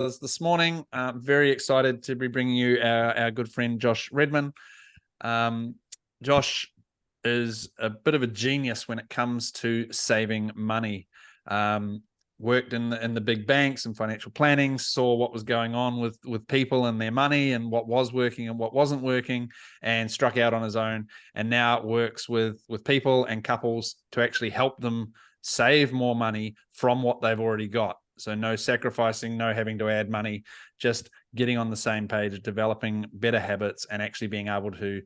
this morning. Very excited to be bringing you our good friend Josh Redman. Josh is a bit of a genius when it comes to saving money. Worked in the big banks and financial planning, saw what was going on with people and their money and what was working and what wasn't working, and struck out on his own. And now works with people and couples to actually help them save more money from what they've already got. So no sacrificing, no having to add money, just getting on the same page, developing better habits, and actually being able to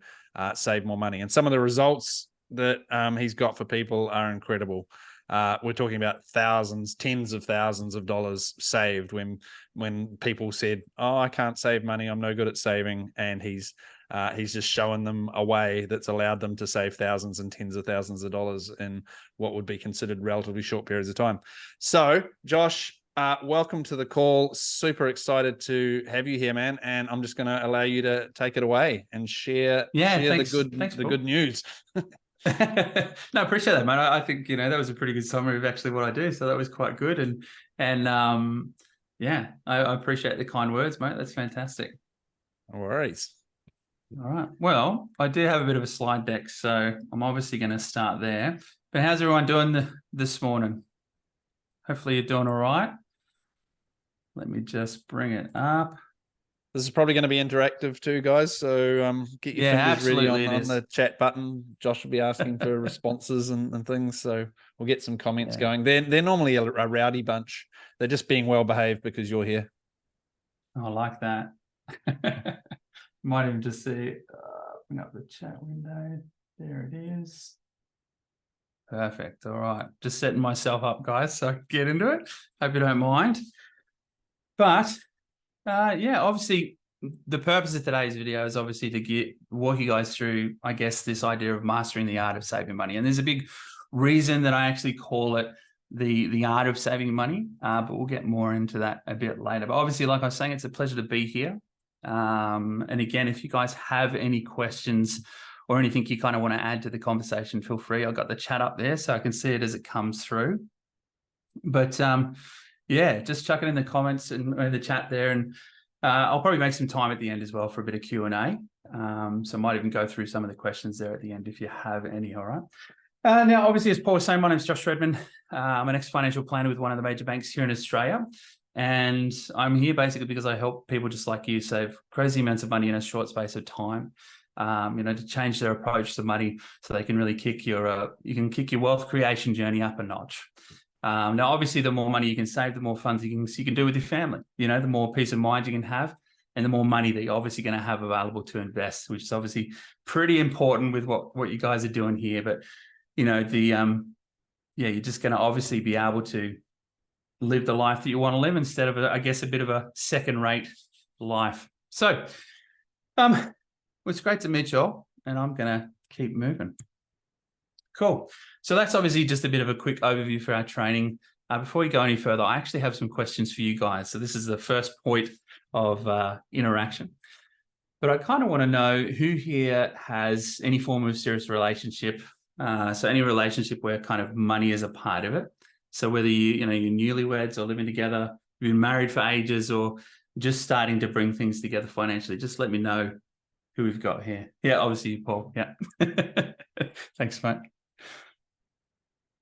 save more money. And some of the results that he's got for people are incredible. We're talking about thousands, tens of thousands of dollars saved when people said, "Oh, I can't save money. I'm no good at saving." And he's just showing them a way that's allowed them to save thousands and tens of thousands of dollars in what would be considered relatively short periods of time. So, Josh, welcome to the call. Super excited to have you here, man. And I'm just going to allow you to take it away and share the good news. No, appreciate that, man. I think, that was a pretty good summary of actually what I do. So that was quite good. And yeah, I appreciate the kind words, mate. That's fantastic. No worries. All right. Well, I do have a bit of a slide deck, so I'm obviously going to start there. But how's everyone doing this morning? Hopefully you're doing all right. Let me just bring it up. This is probably going to be interactive too, guys. So get your fingers ready on the chat button. Josh will be asking for responses and things. So we'll get some comments going. They're normally a rowdy bunch. They're just being well behaved because you're here. I like that. Might even just see, bring up the chat window. There it is. Perfect. All right. Just setting myself up, guys, so I can get into it. Hope you don't mind. But yeah, obviously the purpose of today's video is obviously to walk you guys through, I guess, this idea of mastering the art of saving money. And there's a big reason that I actually call it the art of saving money, but we'll get more into that a bit later. But obviously, like I was saying, it's a pleasure to be here. And again, if you guys have any questions or anything you kind of want to add to the conversation, feel free. I've got the chat up there so I can see it as it comes through. But yeah, just chuck it in the comments and in the chat there. And I'll probably make some time at the end as well for a bit of Q&A. So I might even go through some of the questions there at the end if you have any, all right? Now, obviously, as Paul was saying, my name is Josh Redman. I'm an ex-financial planner with one of the major banks here in Australia. And I'm here basically because I help people just like you save crazy amounts of money in a short space of time, to change their approach to money so they can really kick your wealth creation journey up a notch. Now, obviously, the more money you can save, the more funds you can do with your family. The more peace of mind you can have, and the more money that you're obviously going to have available to invest, which is obviously pretty important with what you guys are doing here. But you're just going to obviously be able to live the life that you want to live instead of, I guess, a bit of a second-rate life. So, it's great to meet you all, and I'm going to keep moving. Cool. So that's obviously just a bit of a quick overview for our training. Before we go any further, I actually have some questions for you guys. So this is the first point of interaction. But I kind of want to know who here has any form of serious relationship. So any relationship where kind of money is a part of it. So whether you're newlyweds or living together, you've been married for ages, or just starting to bring things together financially, just let me know who we've got here. Yeah, obviously you, Paul. Yeah. Thanks, mate.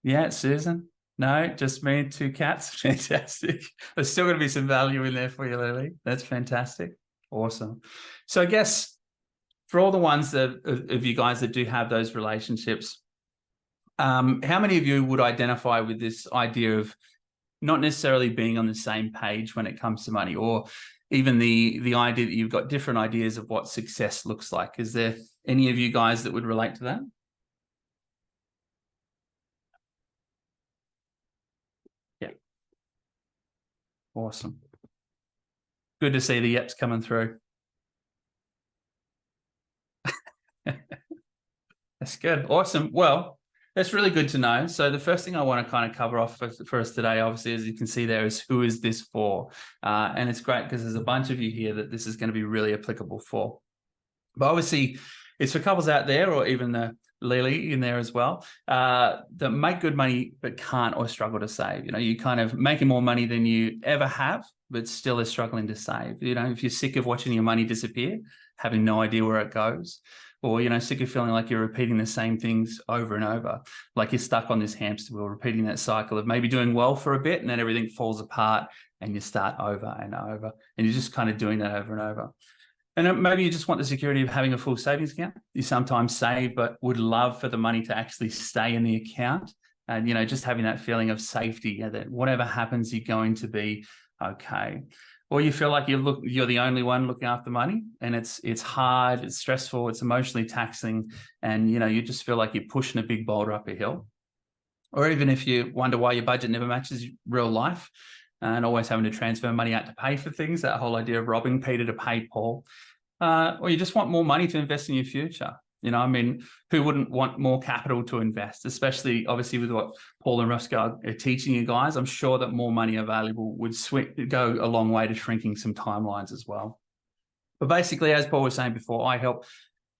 Yeah, Susan. No, just me and 2 cats. Fantastic. There's still going to be some value in there for you, Lily. That's fantastic. Awesome. So I guess for all the ones of you guys that do have those relationships, how many of you would identify with this idea of not necessarily being on the same page when it comes to money, or even the idea that you've got different ideas of what success looks like? Is there any of you guys that would relate to that? Yeah. Awesome. Good to see the yeps coming through. That's good. Awesome. Well, that's really good to know. So the first thing I want to kind of cover off for us today, obviously, as you can see there, is who is this for? And it's great because there's a bunch of you here that this is going to be really applicable for. But obviously, it's for couples out there, or even the Lily in there as well, that make good money but can't or struggle to save. You kind of making more money than you ever have, but still is struggling to save. You know, if you're sick of watching your money disappear, having no idea where it goes, or, you know, sick of feeling like you're repeating the same things over and over, like you're stuck on this hamster wheel, repeating that cycle of maybe doing well for a bit and then everything falls apart and you start over and over, and you're just kind of doing that over and over. And maybe you just want the security of having a full savings account. You sometimes save, but would love for the money to actually stay in the account. And, you know, just having that feeling of safety, that whatever happens, you're going to be okay. Or you feel like you're the only one looking after money, and it's hard, it's stressful, it's emotionally taxing, and, you know, you just feel like you're pushing a big boulder up a hill. Or even if you wonder why your budget never matches real life, and always having to transfer money out to pay for things, that whole idea of robbing Peter to pay Paul. Or you just want more money to invest in your future. You know, I mean, who wouldn't want more capital to invest, especially obviously with what Paul and Roscoe are teaching you guys? I'm sure that more money available would go a long way to shrinking some timelines as well. But basically, as Paul was saying before, I help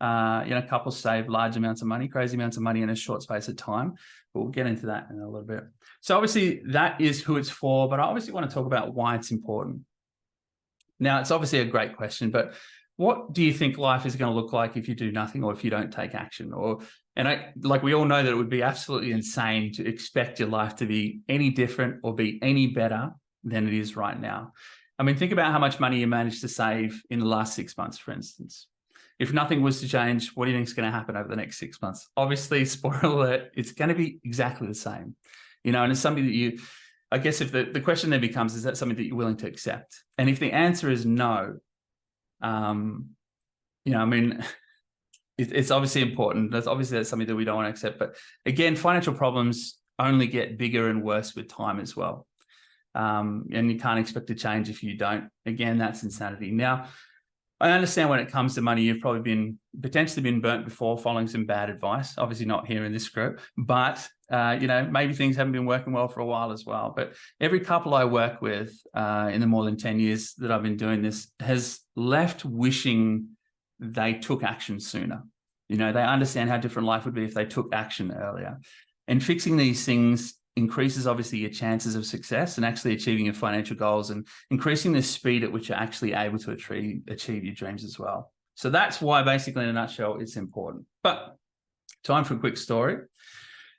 couples save large amounts of money, crazy amounts of money in a short space of time. But we'll get into that in a little bit. So obviously that is who it's for, but I obviously want to talk about why it's important. Now, it's obviously a great question, but what do you think life is going to look like if you do nothing or if you don't take action? We all know that it would be absolutely insane to expect your life to be any different or be any better than it is right now. I mean, think about how much money you managed to save in the last 6 months, for instance. If nothing was to change, what do you think is going to happen over the next 6 months? Obviously, spoiler alert, it's going to be exactly the same. You know, and it's something that I guess if the question then becomes, is that something that you're willing to accept? And if the answer is no, it's obviously important. That's something that we don't want to accept. But again, financial problems only get bigger and worse with time as well. And you can't expect to change if you don't. Again, that's insanity. Now, I understand when it comes to money, you've probably potentially been burnt before following some bad advice. Obviously not here in this group, but maybe things haven't been working well for a while as well. But every couple I work with in the more than 10 years that I've been doing this has left wishing they took action sooner. You know, they understand how different life would be if they took action earlier. And fixing these things increases obviously your chances of success and actually achieving your financial goals, and increasing the speed at which you're actually able to achieve your dreams as well. So that's why basically in a nutshell, it's important. But time for a quick story.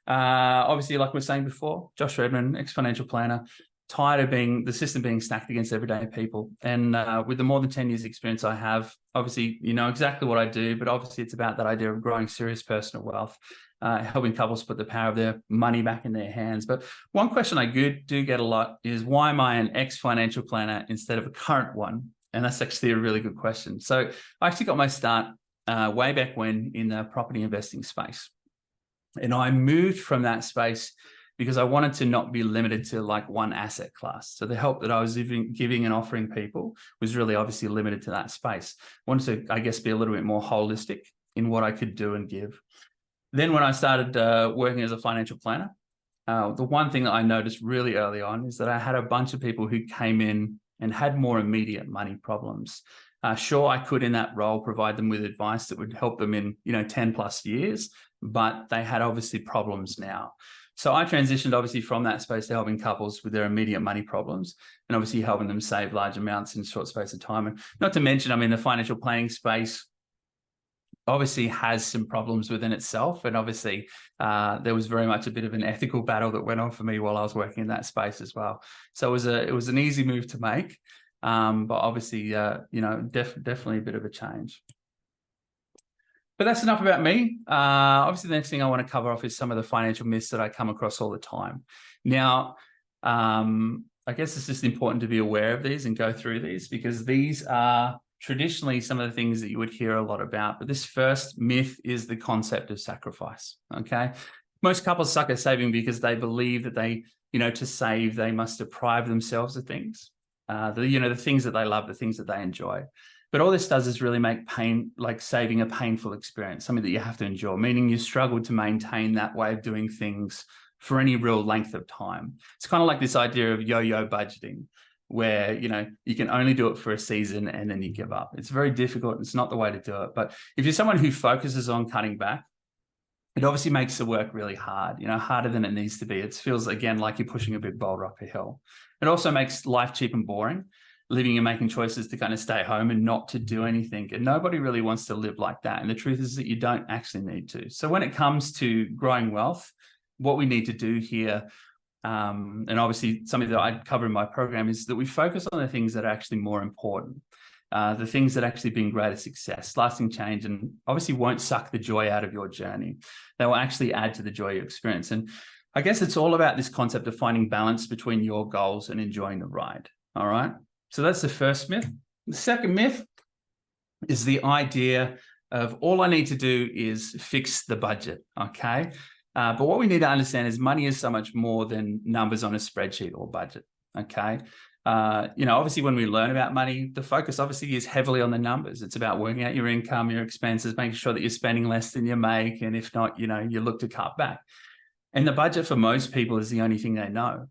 Obviously, like we were saying before, Josh Redmond, ex-financial planner, tired of the system being stacked against everyday people. And with the more than 10 years experience I have, obviously, you know exactly what I do, but obviously it's about that idea of growing serious personal wealth, helping couples put the power of their money back in their hands. But one question I do get a lot is, why am I an ex-financial planner instead of a current one? And that's actually a really good question. So I actually got my start way back when in the property investing space. And I moved from that space because I wanted to not be limited to like one asset class. So the help that I was giving and offering people was really obviously limited to that space. I wanted to, I guess, be a little bit more holistic in what I could do and give. Then when I started working as a financial planner, the one thing that I noticed really early on is that I had a bunch of people who came in and had more immediate money problems. Sure, I could in that role provide them with advice that would help them in 10 plus years, but they had obviously problems now. So I transitioned obviously from that space to helping couples with their immediate money problems, and obviously helping them save large amounts in a short space of time. And not to mention, I mean, the financial planning space obviously has some problems within itself. And obviously there was very much a bit of an ethical battle that went on for me while I was working in that space as well. So it was an easy move to make, but obviously, definitely a bit of a change. But that's enough about me. Obviously, the next thing I want to cover off is some of the financial myths that I come across all the time. Now, I guess it's just important to be aware of these and go through these, because these are traditionally some of the things that you would hear a lot about. But this first myth is the concept of sacrifice, okay? Most couples suck at saving because they believe that to save, they must deprive themselves of things, the things that they love, the things that they enjoy. But all this does is really make saving a painful experience, something that you have to endure, meaning you struggle to maintain that way of doing things for any real length of time. It's kind of like this idea of yo-yo budgeting, where, you can only do it for a season and then you give up. It's very difficult. It's not the way to do it. But if you're someone who focuses on cutting back, it obviously makes the work really hard, harder than it needs to be. It feels, again, like you're pushing a big boulder up a hill. It also makes life cheap and boring. living and making choices to kind of stay home and not to do anything. And nobody really wants to live like that. And the truth is that you don't actually need to. So when it comes to growing wealth, what we need to do here, and obviously something that I cover in my program, is that we focus on the things that are actually more important. The things that actually bring greater success, lasting change, and obviously won't suck the joy out of your journey. They will actually add to the joy you experience. And I guess it's all about this concept of finding balance between your goals and enjoying the ride. All right. So that's the first myth. The second myth is the idea of all I need to do is fix the budget. Okay. But what we need to understand is money is so much more than numbers on a spreadsheet or budget. Okay. Obviously when we learn about money, the focus obviously is heavily on the numbers. It's about working out your income, your expenses, making sure that you're spending less than you make. And if not, you look to cut back. And the budget for most people is the only thing they know.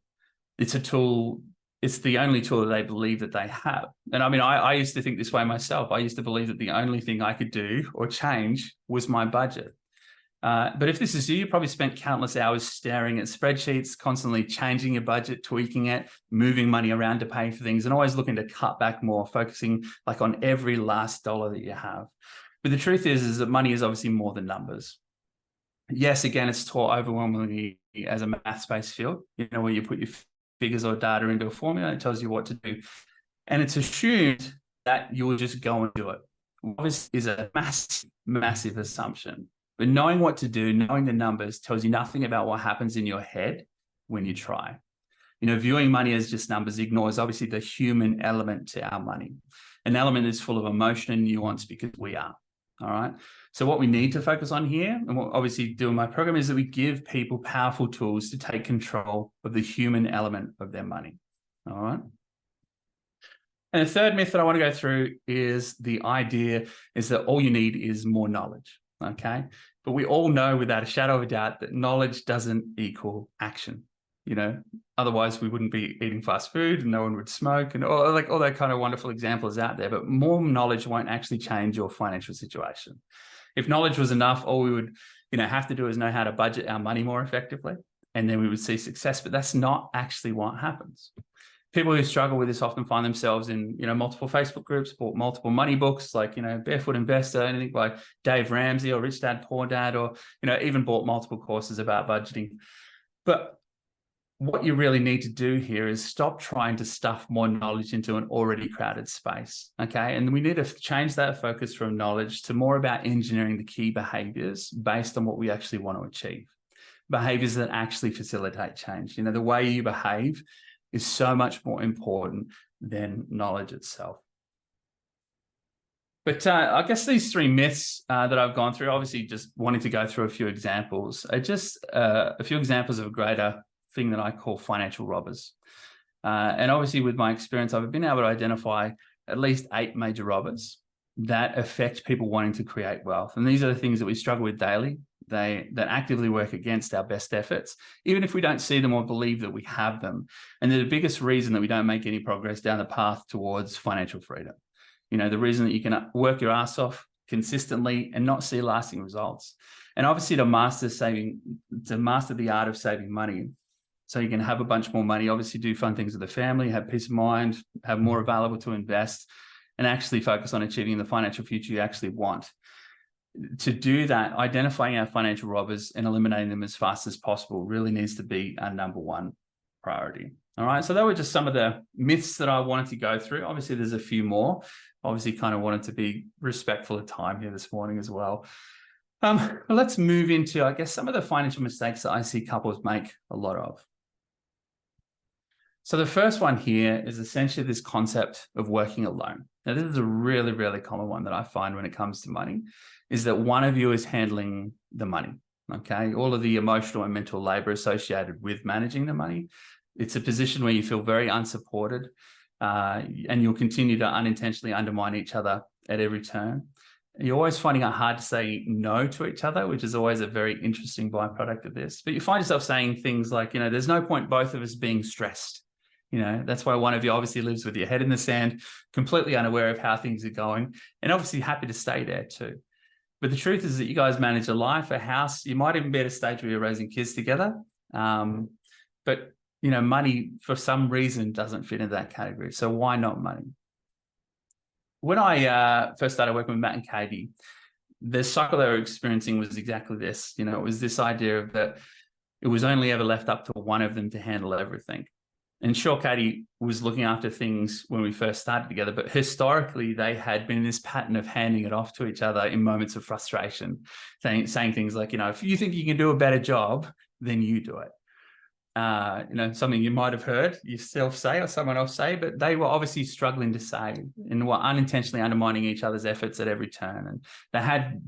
It's a tool. It's the only tool that they believe that they have. And I mean, I used to think this way myself. I used to believe that the only thing I could do or change was my budget. But if this is you probably spent countless hours staring at spreadsheets, constantly changing your budget, tweaking it, moving money around to pay for things, and always looking to cut back more, focusing like on every last dollar that you have. But the truth is that money is obviously more than numbers. Yes, again, it's taught overwhelmingly as a maths-based field, where you put your figures or data into a formula and it tells you what to do. And it's assumed that you'll just go and do it. This is a massive, massive assumption. But knowing what to do, knowing the numbers tells you nothing about what happens in your head when you try. Viewing money as just numbers ignores obviously the human element to our money, an element that's full of emotion and nuance because we are. All right. So what we need to focus on here, and what obviously do in my program, is that we give people powerful tools to take control of the human element of their money. All right. And the third myth that I want to go through is the idea is that all you need is more knowledge. Okay. But we all know without a shadow of a doubt that knowledge doesn't equal action. Otherwise we wouldn't be eating fast food and no one would smoke and all that kind of wonderful examples out there. But more knowledge won't actually change your financial situation. If knowledge was enough, all we would, have to do is know how to budget our money more effectively, and then we would see success. But that's not actually what happens. People who struggle with this often find themselves in, multiple Facebook groups, bought multiple money books like, Barefoot Investor, anything like Dave Ramsey or Rich Dad, Poor Dad, or, even bought multiple courses about budgeting. But what you really need to do here is stop trying to stuff more knowledge into an already crowded space. Okay. And we need to change that focus from knowledge to more about engineering the key behaviors based on what we actually want to achieve. Behaviors that actually facilitate change. The way you behave is so much more important than knowledge itself. But I guess these three myths that I've gone through, obviously just wanting to go through a few examples, are just a few examples of a greater thing that I call financial robbers. And obviously with my experience, I've been able to identify at least 8 major robbers that affect people wanting to create wealth. And these are the things that we struggle with daily. That actively work against our best efforts, even if we don't see them or believe that we have them. And they're the biggest reason that we don't make any progress down the path towards financial freedom. The reason that you can work your ass off consistently and not see lasting results. And obviously to master the art of saving money, so you can have a bunch more money, obviously do fun things with the family, have peace of mind, have more available to invest, and actually focus on achieving the financial future you actually want. To do that, identifying our financial robbers and eliminating them as fast as possible really needs to be our number one priority. All right. So that were just some of the myths that I wanted to go through. Obviously, there's a few more. Obviously, kind of wanted to be respectful of time here this morning as well. But let's move into, I guess, some of the financial mistakes that I see couples make a lot of. So the first one here is essentially this concept of working alone. Now, this is a really, really common one that I find when it comes to money, is that one of you is handling the money, okay? All of the emotional and mental labor associated with managing the money. It's a position where you feel very unsupported and you'll continue to unintentionally undermine each other at every turn. You're always finding it hard to say no to each other, which is always a very interesting byproduct of this. But you find yourself saying things like, there's no point both of us being stressed. That's why one of you obviously lives with your head in the sand, completely unaware of how things are going, and obviously happy to stay there too. But the truth is that you guys manage a life, a house. You might even be at a stage where you're raising kids together. But money for some reason doesn't fit into that category. So why not money? When I first started working with Matt and Katie, the cycle they were experiencing was exactly this. It was this idea of that it was only ever left up to one of them to handle everything. And sure, Katie was looking after things when we first started together, but historically they had been in this pattern of handing it off to each other in moments of frustration, saying things like, if you think you can do a better job, then you do it. Something you might have heard yourself say or someone else say, but they were obviously struggling to say and were unintentionally undermining each other's efforts at every turn. And they had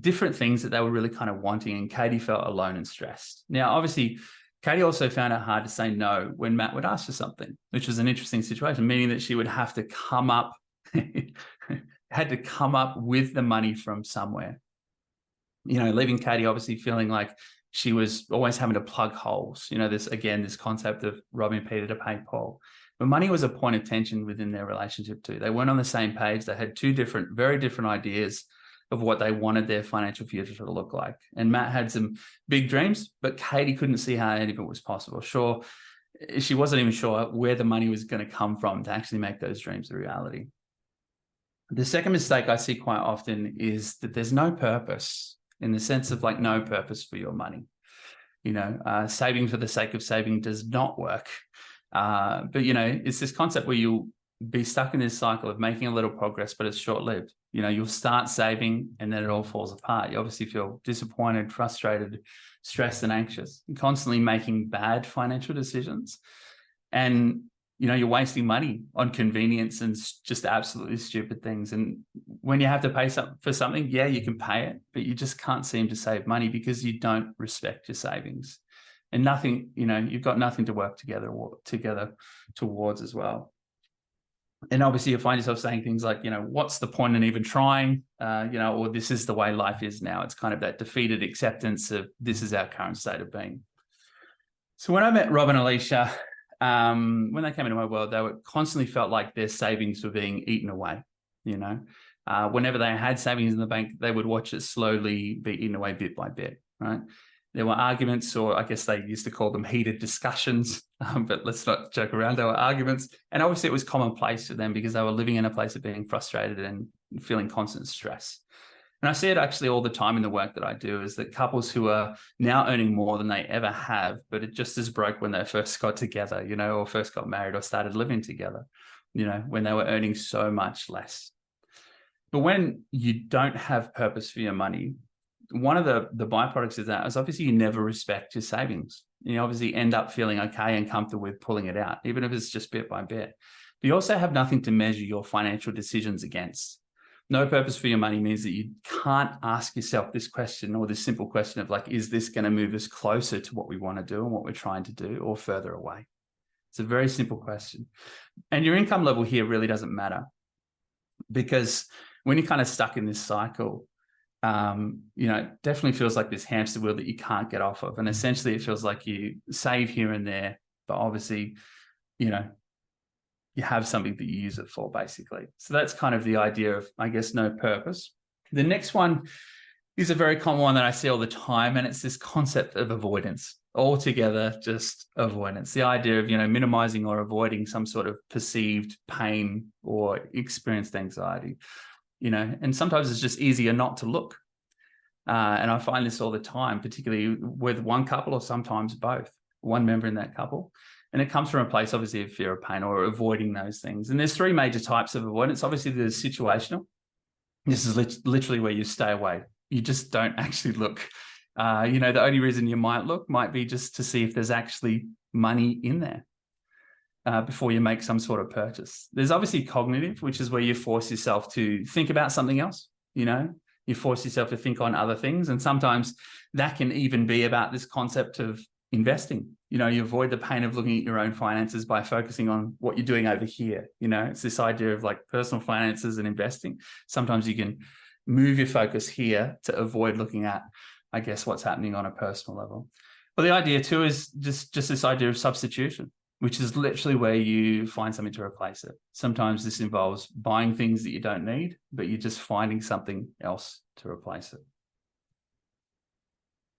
different things that they were really kind of wanting, and Katie felt alone and stressed. Now, obviously, Katie also found it hard to say no when Matt would ask for something, which was an interesting situation, meaning that she would have to come up, with the money from somewhere. Leaving Katie obviously feeling like she was always having to plug holes. This concept of robbing Peter to pay Paul. But money was a point of tension within their relationship too. They weren't on the same page. They had two very different ideas of what they wanted their financial future to look like. And Matt had some big dreams, but Katie couldn't see how any of it was possible. Sure, she wasn't even sure where the money was going to come from to actually make those dreams a reality. The second mistake I see quite often is that there's no purpose, in the sense of like no purpose for your money. Saving for the sake of saving does not work. But it's this concept where you'll be stuck in this cycle of making a little progress, but it's short-lived. You'll start saving and then it all falls apart. You obviously feel disappointed, frustrated, stressed, and anxious. You're constantly making bad financial decisions. And, you're wasting money on convenience and just absolutely stupid things. And when you have to pay for something, yeah, you can pay it, but you just can't seem to save money because you don't respect your savings. And nothing, you've got nothing to work together towards as well. And obviously you find yourself saying things like, what's the point in even trying, or this is the way life is now. It's kind of that defeated acceptance of this is our current state of being. So when I met Rob and Alicia, when they came into my world, they were constantly felt like their savings were being eaten away. Whenever they had savings in the bank, they would watch it slowly be eaten away bit by bit, right? There were arguments, or I guess they used to call them heated discussions, but let's not joke around. There were arguments. And obviously it was commonplace for them because they were living in a place of being frustrated and feeling constant stress. And I see it actually all the time in the work that I do, is that couples who are now earning more than they ever have, but it just as broke when they first got together, or first got married or started living together, when they were earning so much less. But when you don't have purpose for your money, one of the byproducts of that is obviously you never respect your savings. You obviously end up feeling okay and comfortable with pulling it out, even if it's just bit by bit. But you also have nothing to measure your financial decisions against. No purpose for your money means that you can't ask yourself this question, or this simple question of like, is this going to move us closer to what we want to do and what we're trying to do, or further away? It's a very simple question. And your income level here really doesn't matter, because when you're kind of stuck in this cycle, it definitely feels like this hamster wheel that you can't get off of. And essentially it feels like you save here and there, but obviously, you have something that you use it for, basically. So that's kind of the idea of, I guess, no purpose. The next one is a very common one that I see all the time, and it's this concept of avoidance. Altogether, just avoidance. The idea of, minimizing or avoiding some sort of perceived pain or experienced anxiety. And sometimes it's just easier not to look. And I find this all the time, particularly with one couple or sometimes both, one member in that couple. And it comes from a place, obviously, of fear of pain or avoiding those things. And there's three major types of avoidance. Obviously, there's situational. This is literally where you stay away. You just don't actually look. The only reason you might look might be just to see if there's actually money in there before you make some sort of purchase. There's obviously cognitive, which is where you force yourself to think about something else. You force yourself to think on other things. And sometimes that can even be about this concept of investing. You avoid the pain of looking at your own finances by focusing on what you're doing over here. It's this idea of like personal finances and investing. Sometimes you can move your focus here to avoid looking at, I guess, what's happening on a personal level. But the idea too is just this idea of substitution, which is literally where you find something to replace it. Sometimes this involves buying things that you don't need, but you're just finding something else to replace it.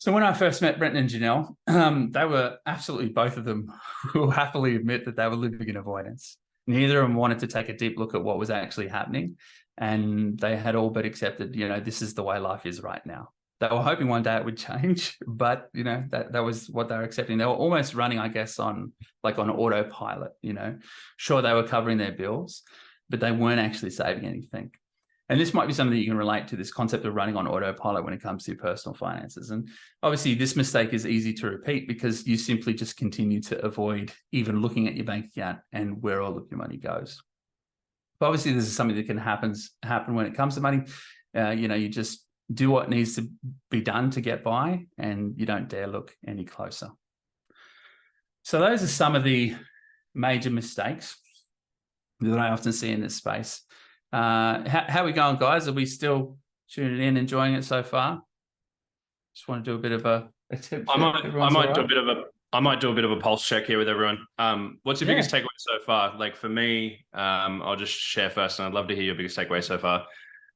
So when I first met Brenton and Janelle, they were absolutely, both of them will happily admit that they were living in avoidance. Neither of them wanted to take a deep look at what was actually happening. And they had all but accepted, this is the way life is right now. They were hoping one day it would change, but that was what they were accepting. They were almost running, I guess, on autopilot. Sure, they were covering their bills, but they weren't actually saving anything. And this might be something that you can relate to, this concept of running on autopilot when it comes to your personal finances. And obviously this mistake is easy to repeat because you simply just continue to avoid even looking at your bank account and where all of your money goes. But obviously this is something that can happen when it comes to money. You just do what needs to be done to get by, and you don't dare look any closer. So those are some of the major mistakes that I often see in this space. How are we going, guys? Are we still tuning in, enjoying it so far? Just want to do a bit of a tip. I might do a bit of a pulse check here with everyone. What's your biggest takeaway so far? Like for me, I'll just share first, and I'd love to hear your biggest takeaway so far.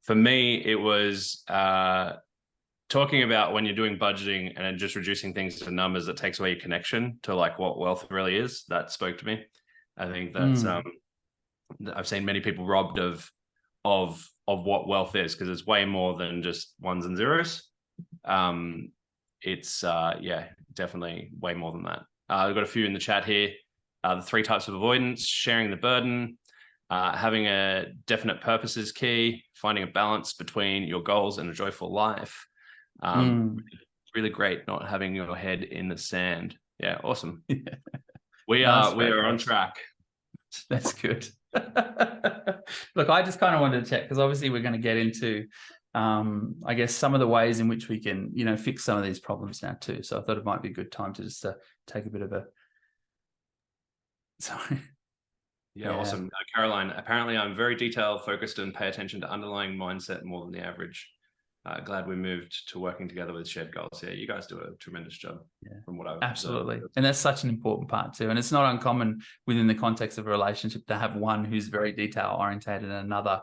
For me, it was talking about when you're doing budgeting and just reducing things to numbers that takes away your connection to like what wealth really is. That spoke to me. I think that's I've seen many people robbed of what wealth is, because it's way more than just ones and zeros. It's definitely way more than that. I've got a few in the chat here. The 3 types of avoidance: sharing the burden, having a definite purpose is key, finding a balance between your goals and a joyful life. Really great not having your head in the sand. Yeah, awesome. We are on track. That's good. Look, I just kind of wanted to check, because obviously we're going to get into I guess some of the ways in which we can fix some of these problems now too. So I thought it might be a good time to just take a bit of a Yeah, awesome. Caroline, apparently I'm very detail focused and pay attention to underlying mindset more than the average. Glad we moved to working together with shared goals. Yeah, you guys do a tremendous job from what I've absolutely observed. And that's such an important part too. And it's not uncommon within the context of a relationship to have one who's very detail orientated and another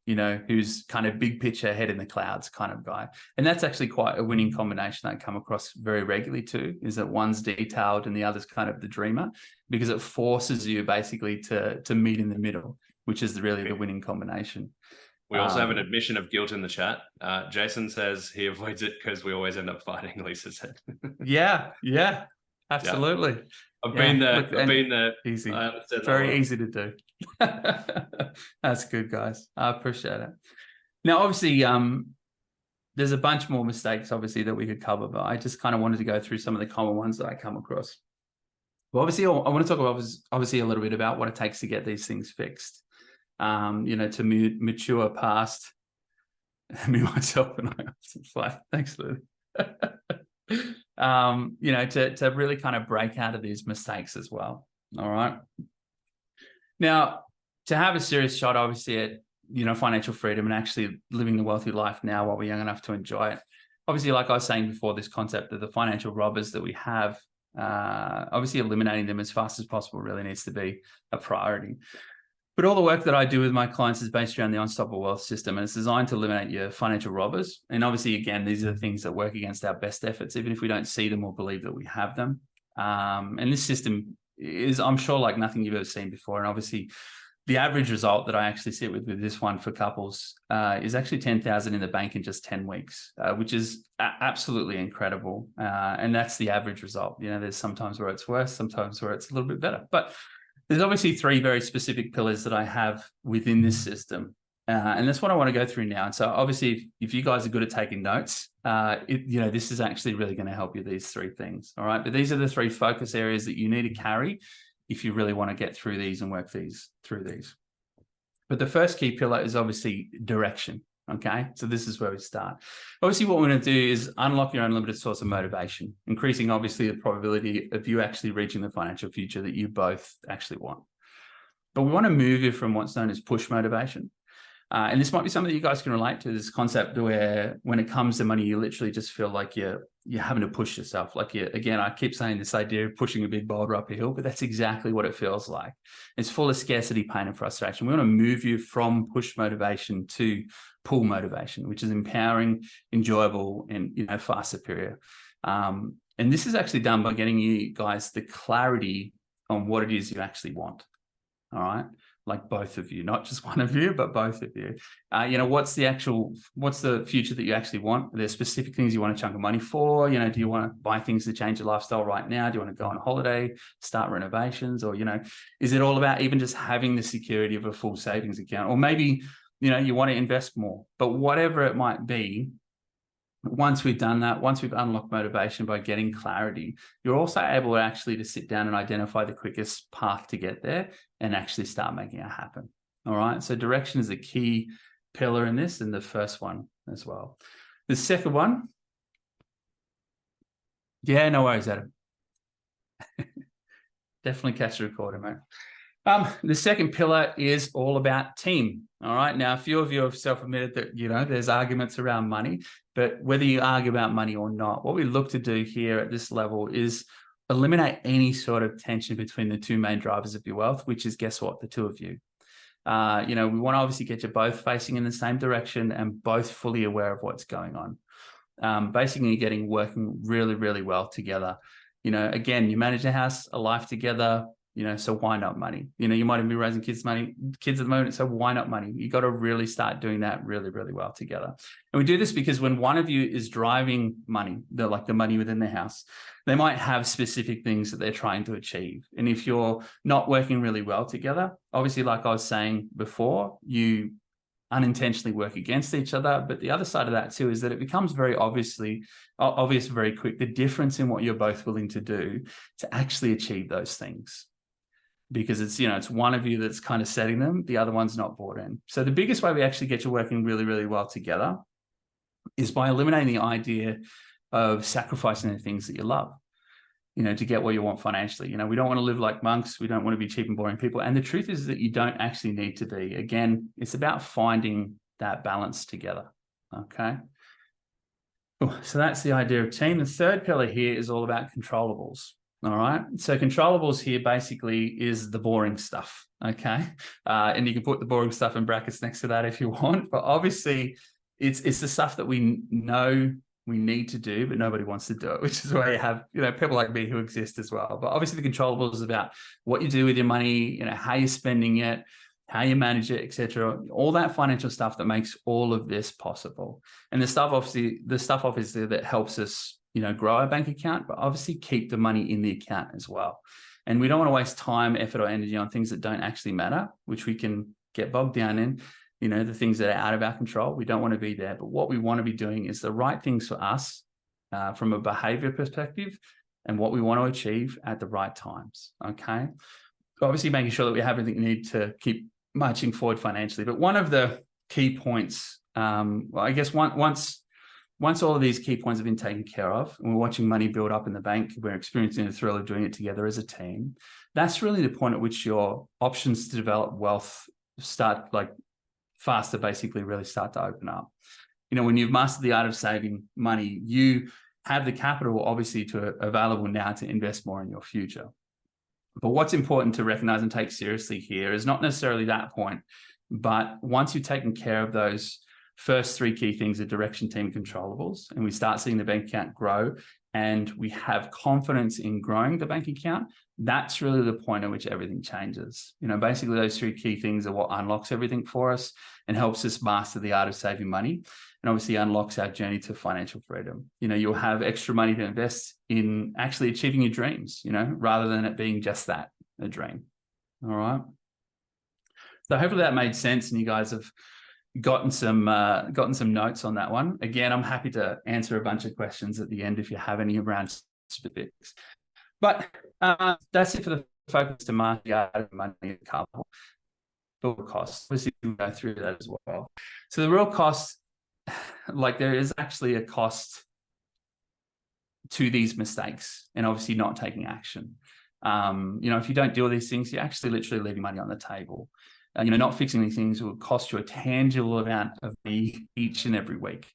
who's kind of big picture, head in the clouds kind of guy. And that's actually quite a winning combination I come across very regularly too, is that one's detailed and the other's kind of the dreamer, because it forces you basically to meet in the middle, which is really the winning combination. We also have an admission of guilt in the chat. Jason says he avoids it because we always end up fighting, Lisa said. Yeah, absolutely. I've been there. Easy. Very easy to do. That's good, guys. I appreciate it. Now, obviously, there's a bunch more mistakes, obviously, that we could cover, but I just kind of wanted to go through some of the common ones that I come across. Well, obviously, I want to talk about obviously a little bit about what it takes to get these things fixed. To mature past me, myself, and I. Thanks, Lou. To really kind of break out of these mistakes as well. All right. Now, to have a serious shot, obviously, at financial freedom and actually living the wealthy life now while we're young enough to enjoy it. Obviously, like I was saying before, this concept of the financial robbers that we have, obviously eliminating them as fast as possible really needs to be a priority. But all the work that I do with my clients is based around the Unstoppable Wealth System, and it's designed to eliminate your financial robbers. And obviously, again, these are the things that work against our best efforts, even if we don't see them or believe that we have them. And this system is, I'm sure, like nothing you've ever seen before. And obviously, the average result that I actually sit with this one for couples is actually 10,000 in the bank in just 10 weeks, which is absolutely incredible. And that's the average result. There's sometimes where it's worse, sometimes where it's a little bit better. But there's obviously 3 very specific pillars that I have within this system. And that's what I want to go through now. And so obviously, if you guys are good at taking notes, this is actually really going to help you, these 3 things. All right. But these are the 3 focus areas that you need to carry if you really want to get through these and work through these. But the first key pillar is obviously direction. Okay, so this is where we start. Obviously, what we're going to do is unlock your unlimited source of motivation, increasing obviously the probability of you actually reaching the financial future that you both actually want. But we want to move you from what's known as push motivation. And this might be something that you guys can relate to, this concept where when it comes to money, you literally just feel like you're having to push yourself. Like again, I keep saying this idea of pushing a big boulder up a hill, but that's exactly what it feels like. It's full of scarcity, pain, and frustration. We want to move you from push motivation to pull motivation, which is empowering, enjoyable, and far superior. And this is actually done by getting you guys the clarity on what it is you actually want. All right. Like both of you, not just one of you, but both of you. What's the future that you actually want? Are there specific things you want a chunk of money for? Do you want to buy things to change your lifestyle right now? Do you want to go on a holiday, start renovations? Or, is it all about even just having the security of a full savings account? Or maybe, you want to invest more, but whatever it might be, once we've done that, once we've unlocked motivation by getting clarity, you're also able to sit down and identify the quickest path to get there and actually start making it happen. All right. So direction is a key pillar in this, and the first one as well. The second one. Yeah, no worries, Adam. Definitely catch the recorder, mate. The second pillar is all about team. All right. Now, a few of you have self-admitted that, there's arguments around money, but whether you argue about money or not, what we look to do here at this level is eliminate any sort of tension between the two main drivers of your wealth, which is, guess what? The two of you. We want to obviously get you both facing in the same direction and both fully aware of what's going on. Basically working really, really well together. Again, you manage a house, a life together, so why not money? You might even be raising kids at the moment, so why not money? You got to really start doing that really, really well together. And we do this because when one of you is driving money, the money within the house, they might have specific things that they're trying to achieve. And if you're not working really well together, obviously, like I was saying before, you unintentionally work against each other. But the other side of that too is that it becomes very obvious very quick, the difference in what you're both willing to do to actually achieve those things. Because it's one of you that's kind of setting them, the other one's not bought in. So the biggest way we actually get you working really, really well together is by eliminating the idea of sacrificing the things that you love, to get what you want financially. We don't want to live like monks. We don't want to be cheap and boring people. And the truth is that you don't actually need to be. Again, it's about finding that balance together. Okay. So that's the idea of team. The third pillar here is all about controllables. All right. So controllables here basically is the boring stuff. Okay. And you can put the boring stuff in brackets next to that if you want, but obviously it's the stuff that we know we need to do, but nobody wants to do it, which is why you have, people like me who exist as well. But obviously the controllables is about what you do with your money, how you're spending it, how you manage it, etc. All that financial stuff that makes all of this possible. And the stuff obviously that helps us grow our bank account, but obviously keep the money in the account as well. And we don't want to waste time, effort, or energy on things that don't actually matter, which we can get bogged down in, the things that are out of our control. We don't want to be there. But what we want to be doing is the right things for us from a behavior perspective and what we want to achieve at the right times. Okay. Obviously making sure that we have everything we need to keep marching forward financially. But one of the key points, I guess once all of these key points have been taken care of and we're watching money build up in the bank, we're experiencing the thrill of doing it together as a team. That's really the point at which your options to develop wealth start faster, basically really start to open up. When you've mastered the art of saving money, you have the capital obviously available now to invest more in your future. But what's important to recognize and take seriously here is not necessarily that point, but once you've taken care of those first three key things are direction, team, controllables, and we start seeing the bank account grow and we have confidence in growing the bank account, that's really the point at which everything changes. Basically those three key things are what unlocks everything for us and helps us master the art of saving money, and obviously unlocks our journey to financial freedom. You'll have extra money to invest in actually achieving your dreams, rather than it being just that, a dream. All right. So hopefully that made sense and you guys have gotten some notes on that one. Again, I'm happy to answer a bunch of questions at the end if you have any around specifics. But that's it for the focus to market out money couple. Build costs. Obviously, we'll go through that as well. So the real cost, there is actually a cost to these mistakes and obviously not taking action. If you don't do all these things, you're actually literally leaving money on the table. Not fixing these things will cost you a tangible amount of money each and every week.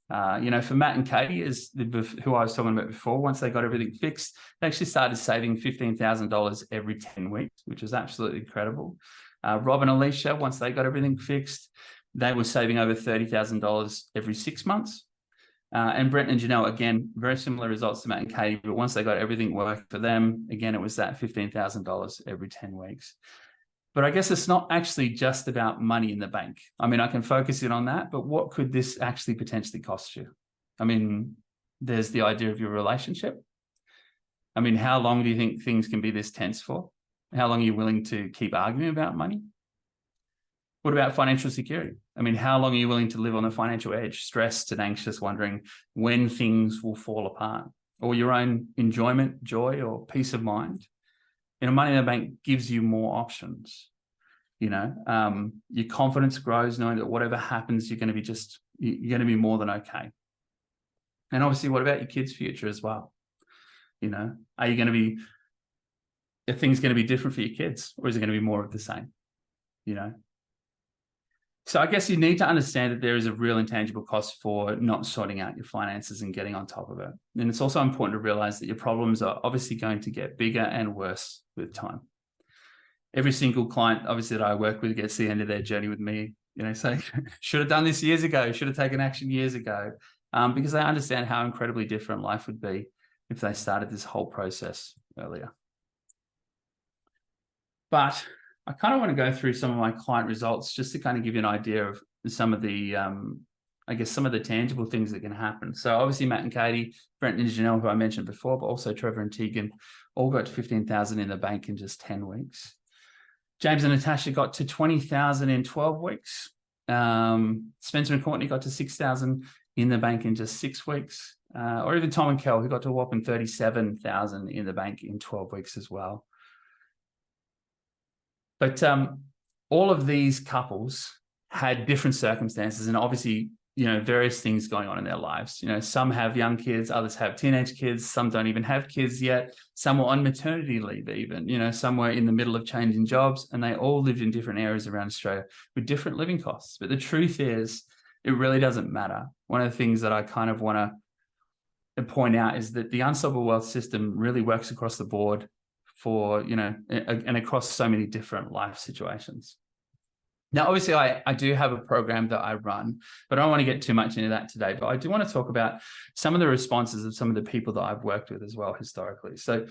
For Matt and Katie, who I was talking about before, once they got everything fixed, they actually started saving $15,000 every 10 weeks, which was absolutely incredible. Rob and Alicia, once they got everything fixed, they were saving over $30,000 every 6 months. And Brent and Janelle, again, very similar results to Matt and Katie, but once they got everything worked for them, again, it was that $15,000 every 10 weeks. But I guess it's not actually just about money in the bank. I mean, I can focus in on that, but what could this actually potentially cost you? I mean, there's the idea of your relationship. I mean, how long do you think things can be this tense for? How long are you willing to keep arguing about money? What about financial security? I mean, how long are you willing to live on the financial edge, stressed and anxious, wondering when things will fall apart? Or your own enjoyment, joy, or peace of mind? You know, money in the bank gives you more options. You know, your confidence grows knowing that whatever happens, you're going to be more than okay. And obviously, what about your kids' future as well? You know, are things going to be different for your kids, or is it going to be more of the same? You know, so I guess you need to understand that there is a real intangible cost for not sorting out your finances and getting on top of it. And it's also important to realize that your problems are obviously going to get bigger and worse with time. Every single client, obviously, that I work with gets to the end of their journey with me, you know, saying, should have done this years ago, should have taken action years ago, because they understand how incredibly different life would be if they started this whole process earlier. But I kind of want to go through some of my client results just to kind of give you an idea of some of the, I guess, some of the tangible things that can happen. So obviously Matt and Katie, Brent and Janelle, who I mentioned before, but also Trevor and Tegan, all got to 15,000 in the bank in just 10 weeks. James and Natasha got to 20,000 in 12 weeks. Spencer and Courtney got to 6,000 in the bank in just 6 weeks. Or even Tom and Kel, who got to a whopping 37,000 in the bank in 12 weeks as well. But all of these couples had different circumstances and obviously, you know, various things going on in their lives. You know, some have young kids, others have teenage kids, some don't even have kids yet. Some were on maternity leave even, you know, some were in the middle of changing jobs, and they all lived in different areas around Australia with different living costs. But the truth is, it really doesn't matter. One of the things that I kind of want to point out is that the Unstoppable Wealth system really works across the board for, you know, and across so many different life situations. Now, obviously, I do have a program that I run, but I don't want to get too much into that today. But I do want to talk about some of the responses of some of the people that I've worked with as well historically. So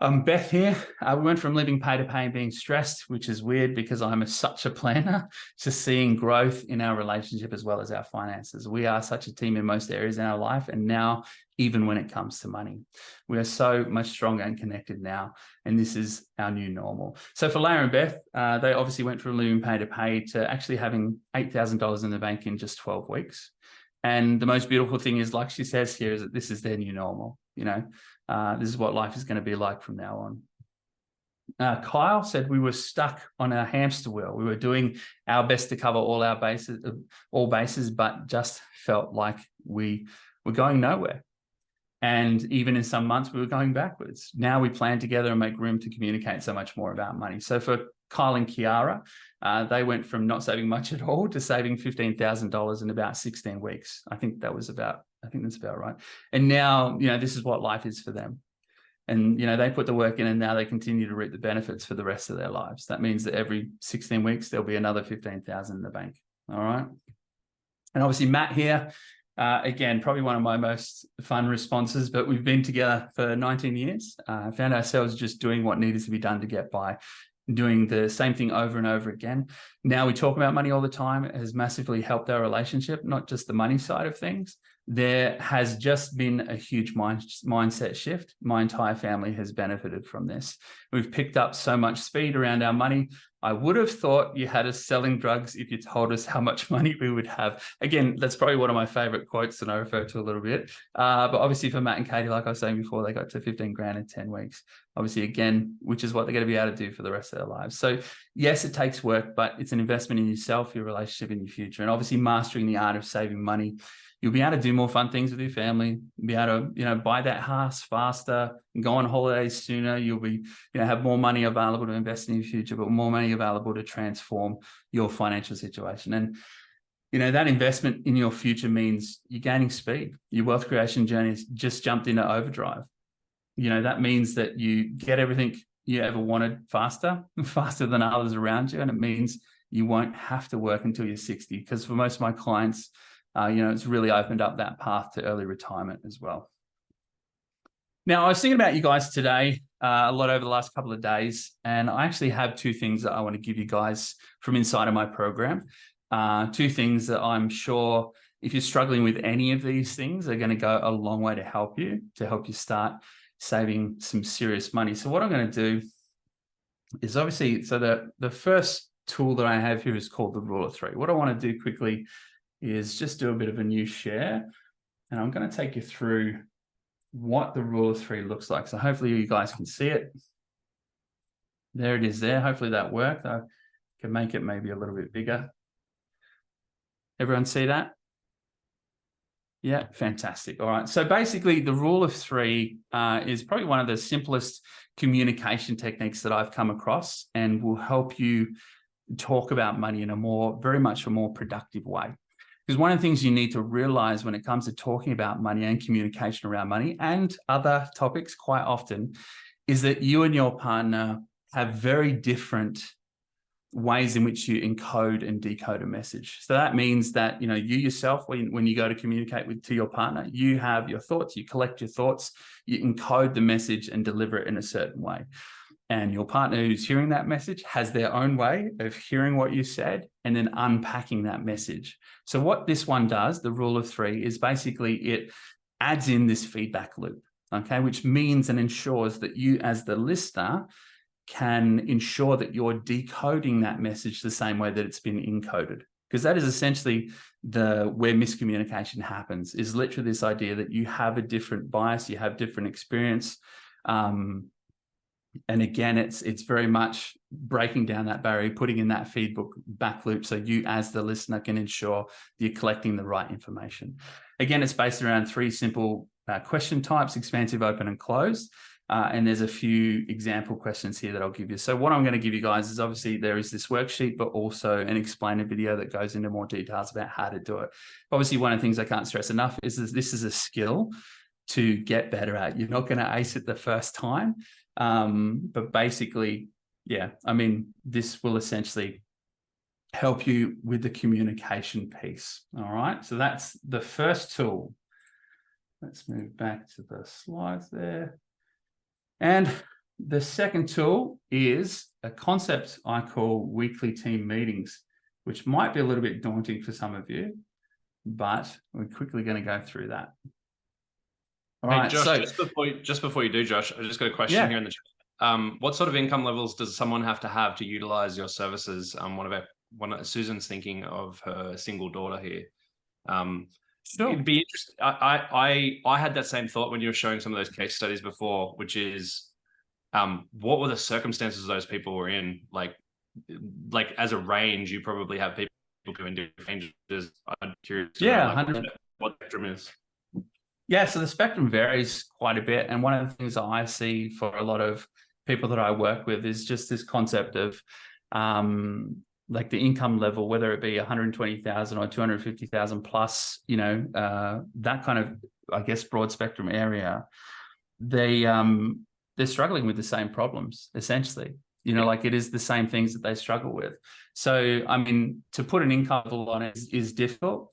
Beth here, we went from living pay to pay and being stressed, which is weird because I'm such a planner, to seeing growth in our relationship as well as our finances. We are such a team in most areas in our life, and now even when it comes to money, we are so much stronger and connected now, and this is our new normal. So for Lara and Beth, they obviously went from living pay to actually having $8,000 in the bank in just 12 weeks. And the most beautiful thing is, like she says here, is that this is their new normal. You know, this is what life is going to be like from now on. Kyle said we were stuck on a hamster wheel. We were doing our best to cover all bases, but just felt like we were going nowhere. And even in some months, we were going backwards. Now we plan together and make room to communicate so much more about money. So for Kyle and Kiara, they went from not saving much at all to saving $15,000 in about 16 weeks. I think that's about right. And now, you know, this is what life is for them. And, you know, they put the work in, and now they continue to reap the benefits for the rest of their lives. That means that every 16 weeks, there'll be another 15,000 in the bank. All right. And obviously Matt here, again, probably one of my most fun responses, but we've been together for 19 years, found ourselves just doing what needed to be done to get by, doing the same thing over and over again. Now we talk about money all the time. It has massively helped our relationship, not just the money side of things. There has just been a huge mindset shift. My entire family has benefited from this. We've picked up so much speed around our money. I would have thought you had us selling drugs if you told us how much money we would have. Again, that's probably one of my favorite quotes that I refer to a little bit. But obviously for Matt and Katie, like I was saying before, they got to 15 grand in 10 weeks. Obviously, again, which is what they're going to be able to do for the rest of their lives. So yes, it takes work, but it's an investment in yourself, your relationship, and your future. And obviously mastering the art of saving money, you'll be able to do more fun things with your family, be able to, you know, buy that house faster and go on holidays sooner. You'll be, you know, have more money available to invest in your future, but more money available to transform your financial situation. And, you know, that investment in your future means you're gaining speed. Your wealth creation journey has just jumped into overdrive. You know, that means that you get everything you ever wanted faster than others around you. And it means you won't have to work until you're 60. Because for most of my clients, It's really opened up that path to early retirement as well. Now, I was thinking about you guys today a lot over the last couple of days, and I actually have two things that I want to give you guys from inside of my program. Two things that I'm sure if you're struggling with any of these things are going to go a long way to help you start saving some serious money. So what I'm going to do is obviously, so the first tool that I have here is called the Rule of Three. What I want to do quickly is just do a bit of a new share, and I'm going to take you through what the Rule of Three looks like. So hopefully you guys can see it. There it is there. Hopefully that worked. I can make it maybe a little bit bigger. Everyone see that? Yeah, fantastic. All right. So basically the Rule of Three is probably one of the simplest communication techniques that I've come across, and will help you talk about money in very much a more productive way. Because one of the things you need to realize when it comes to talking about money and communication around money and other topics quite often is that you and your partner have very different ways in which you encode and decode a message. So that means that, you yourself, when you go to communicate to your partner, you have your thoughts, you collect your thoughts, you encode the message and deliver it in a certain way. And your partner who's hearing that message has their own way of hearing what you said and then unpacking that message. So what this one does, the Rule of Three, is basically it adds in this feedback loop, okay, which means and ensures that you as the listener can ensure that you're decoding that message the same way that it's been encoded. Because that is essentially where miscommunication happens, is literally this idea that you have a different bias, you have different experience. And again, it's very much breaking down that barrier, putting in that feedback loop so you as the listener can ensure that you're collecting the right information. Again, it's based around three simple question types: expansive, open, and closed. And there's a few example questions here that I'll give you. So what I'm going to give you guys is obviously there is this worksheet, but also an explainer video that goes into more details about how to do it. Obviously, one of the things I can't stress enough is this is a skill to get better at. You're not going to ace it the first time. But basically, yeah, I mean, this will essentially help you with the communication piece. All right. So that's the first tool. Let's move back to the slides there. And the second tool is a concept I call weekly team meetings, which might be a little bit daunting for some of you, but we're quickly going to go through that. All right, Josh, so just before you do, Josh, I just got a question here in the chat. What sort of income levels does someone have to utilize your services? Susan's thinking of her single daughter here. Sure. It'd be interesting. I had that same thought when you were showing some of those case studies before, which is, what were the circumstances those people were in? Like as a range, you probably have people doing different ranges. I'm curious. Yeah, what the spectrum is. Yeah, so the spectrum varies quite a bit. And one of the things that I see for a lot of people that I work with is just this concept of like the income level, whether it be 120,000 or 250,000 plus, that kind of, I guess, broad spectrum area. They're struggling with the same problems, essentially. Like it is the same things that they struggle with. So, I mean, to put an income level on it is difficult.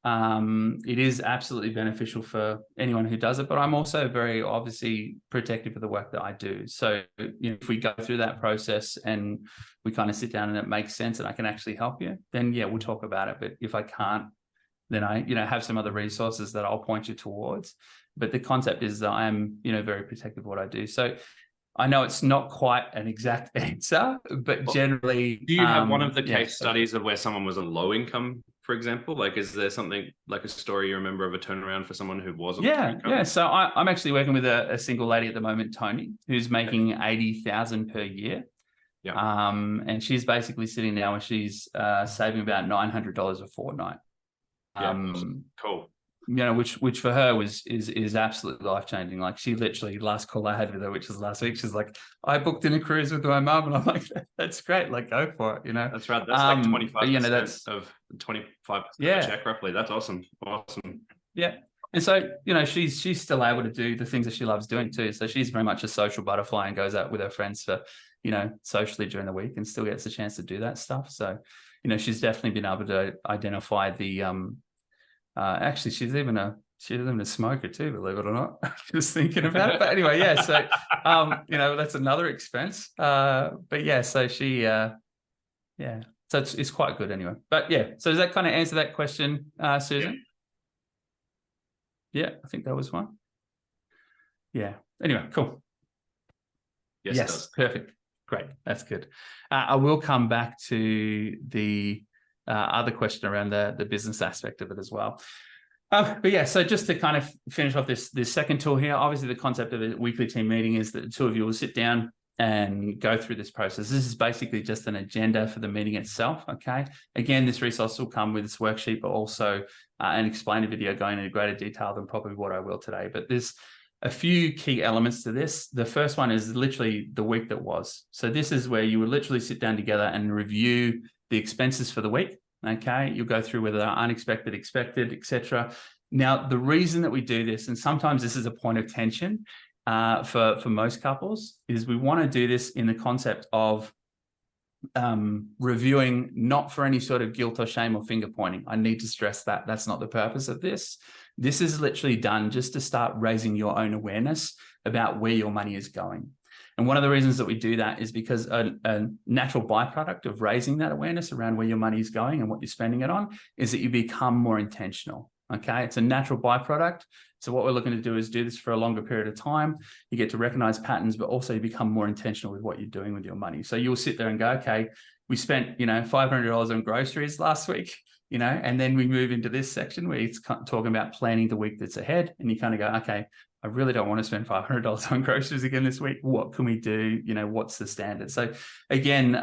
It is absolutely beneficial for anyone who does it, but I'm also very obviously protective of the work that I do. So, if we go through that process and we kind of sit down and it makes sense and I can actually help you, then yeah, we'll talk about it. But if I can't, then I, have some other resources that I'll point you towards. But the concept is that I am, very protective of what I do. So I know it's not quite an exact answer, but generally, do you have one of the case studies of where someone was a low income, for example? Like, is there something like a story you remember of a turnaround for someone who wasn't? Yeah. So I'm actually working with a single lady at the moment, Tony, who's making 80,000 per year. Yeah. And she's basically sitting now where she's saving about $900 a fortnight. Cool. Which for her is absolutely life-changing. Like, she literally, last call I had with her, which was last week, she's like, I booked in a cruise with my mum, and I'm like, that's great, like, go for it, That's right. That's like 25% of 25% of a check, roughly. That's awesome. Yeah. And so, she's still able to do the things that she loves doing too. So she's very much a social butterfly and goes out with her friends for, socially during the week and still gets a chance to do that stuff. So, she's definitely been able to identify the Actually, she's even a smoker too, believe it or not. Just thinking about it. But anyway, yeah. So, that's another expense. But yeah, so she, yeah. So it's quite good anyway. But yeah, so does that kind of answer that question, Susan? Yeah, I think that was one. Yeah. Anyway, cool. Yes, it does. Perfect. Great. That's good. I will come back to the other question around the business aspect of it as well. But yeah, so just to kind of finish off this second tool here, obviously the concept of a weekly team meeting is that the two of you will sit down and go through this process. This is basically just an agenda for the meeting itself. Okay. Again, this resource will come with this worksheet, but also an explainer video going into greater detail than probably what I will today. But there's a few key elements to this. The first one is literally the week that was. So this is where you would literally sit down together and review the expenses for the week. Okay. You'll go through whether they're unexpected, expected, etc. Now, the reason that we do this, and sometimes this is a point of tension for most couples, is we want to do this in the concept of reviewing, not for any sort of guilt or shame or finger pointing. I need to stress that that's not the purpose of this. This is literally done just to start raising your own awareness about where your money is going. And one of the reasons that we do that is because a natural byproduct of raising that awareness around where your money is going and what you're spending it on is that you become more intentional. Okay, it's a natural byproduct. So what we're looking to do is do this for a longer period of time. You get to recognize patterns, but also you become more intentional with what you're doing with your money. So you'll sit there and go, okay, we spent, $500 on groceries last week, and then we move into this section where it's talking about planning the week that's ahead. And you kind of go, okay, I really don't want to spend $500 on groceries again this week. What can we do? What's the standard? So again,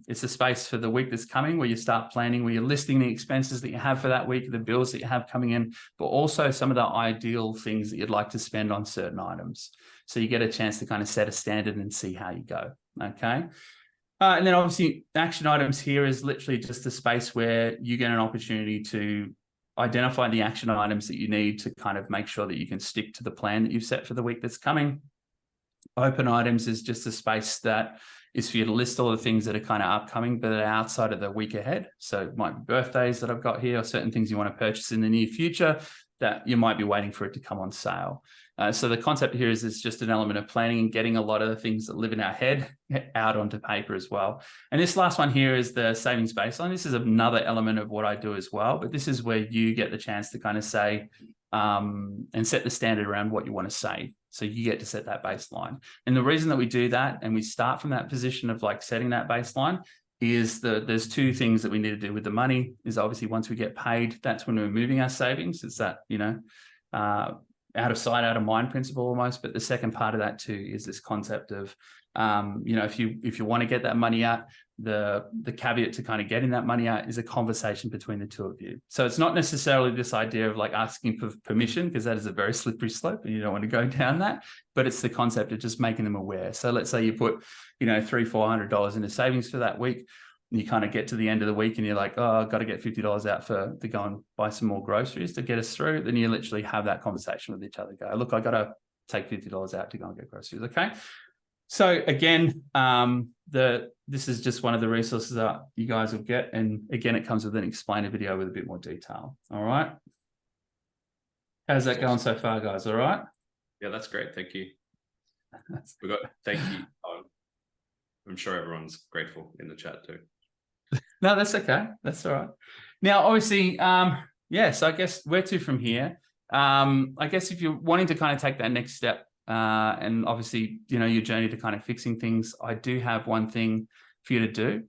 it's a space for the week that's coming where you start planning, where you're listing the expenses that you have for that week, the bills that you have coming in, but also some of the ideal things that you'd like to spend on certain items. So you get a chance to kind of set a standard and see how you go. Okay. And then obviously action items here is literally just a space where you get an opportunity to identify the action items that you need to kind of make sure that you can stick to the plan that you've set for the week that's coming. Open items is just a space that is for you to list all the things that are kind of upcoming, but are outside of the week ahead. So it might be birthdays that I've got here, or certain things you want to purchase in the near future that you might be waiting for it to come on sale. So the concept here is it's just an element of planning and getting a lot of the things that live in our head out onto paper as well. And this last one here is the savings baseline. This is another element of what I do as well, but this is where you get the chance to kind of say and set the standard around what you want to save. So you get to set that baseline. And the reason that we do that and we start from that position of like setting that baseline is there's two things that we need to do with the money. Is obviously once we get paid, that's when we're moving our savings. It's that, out of sight, out of mind principle almost. But the second part of that too is this concept of, if you want to get that money out, the caveat to kind of getting that money out is a conversation between the two of you. So it's not necessarily this idea of like asking for permission, because that is a very slippery slope and you don't want to go down that, but it's the concept of just making them aware. So let's say you put, $300-400 into savings for that week. You kind of get to the end of the week and you're like, oh, I've got to get $50 out to go and buy some more groceries to get us through. Then you literally have that conversation with each other. Go, look, I got to take $50 out to go and get groceries. Okay. So again, this is just one of the resources that you guys will get. And again, it comes with an explainer video with a bit more detail. All right. How's that going so far, guys? All right. Yeah, that's great. Thank you. Thank you. I'm sure everyone's grateful in the chat too. No, that's okay. That's all right. Now, obviously, so I guess where to from here? I guess if you're wanting to kind of take that next step, and obviously, your journey to kind of fixing things, I do have one thing for you to do.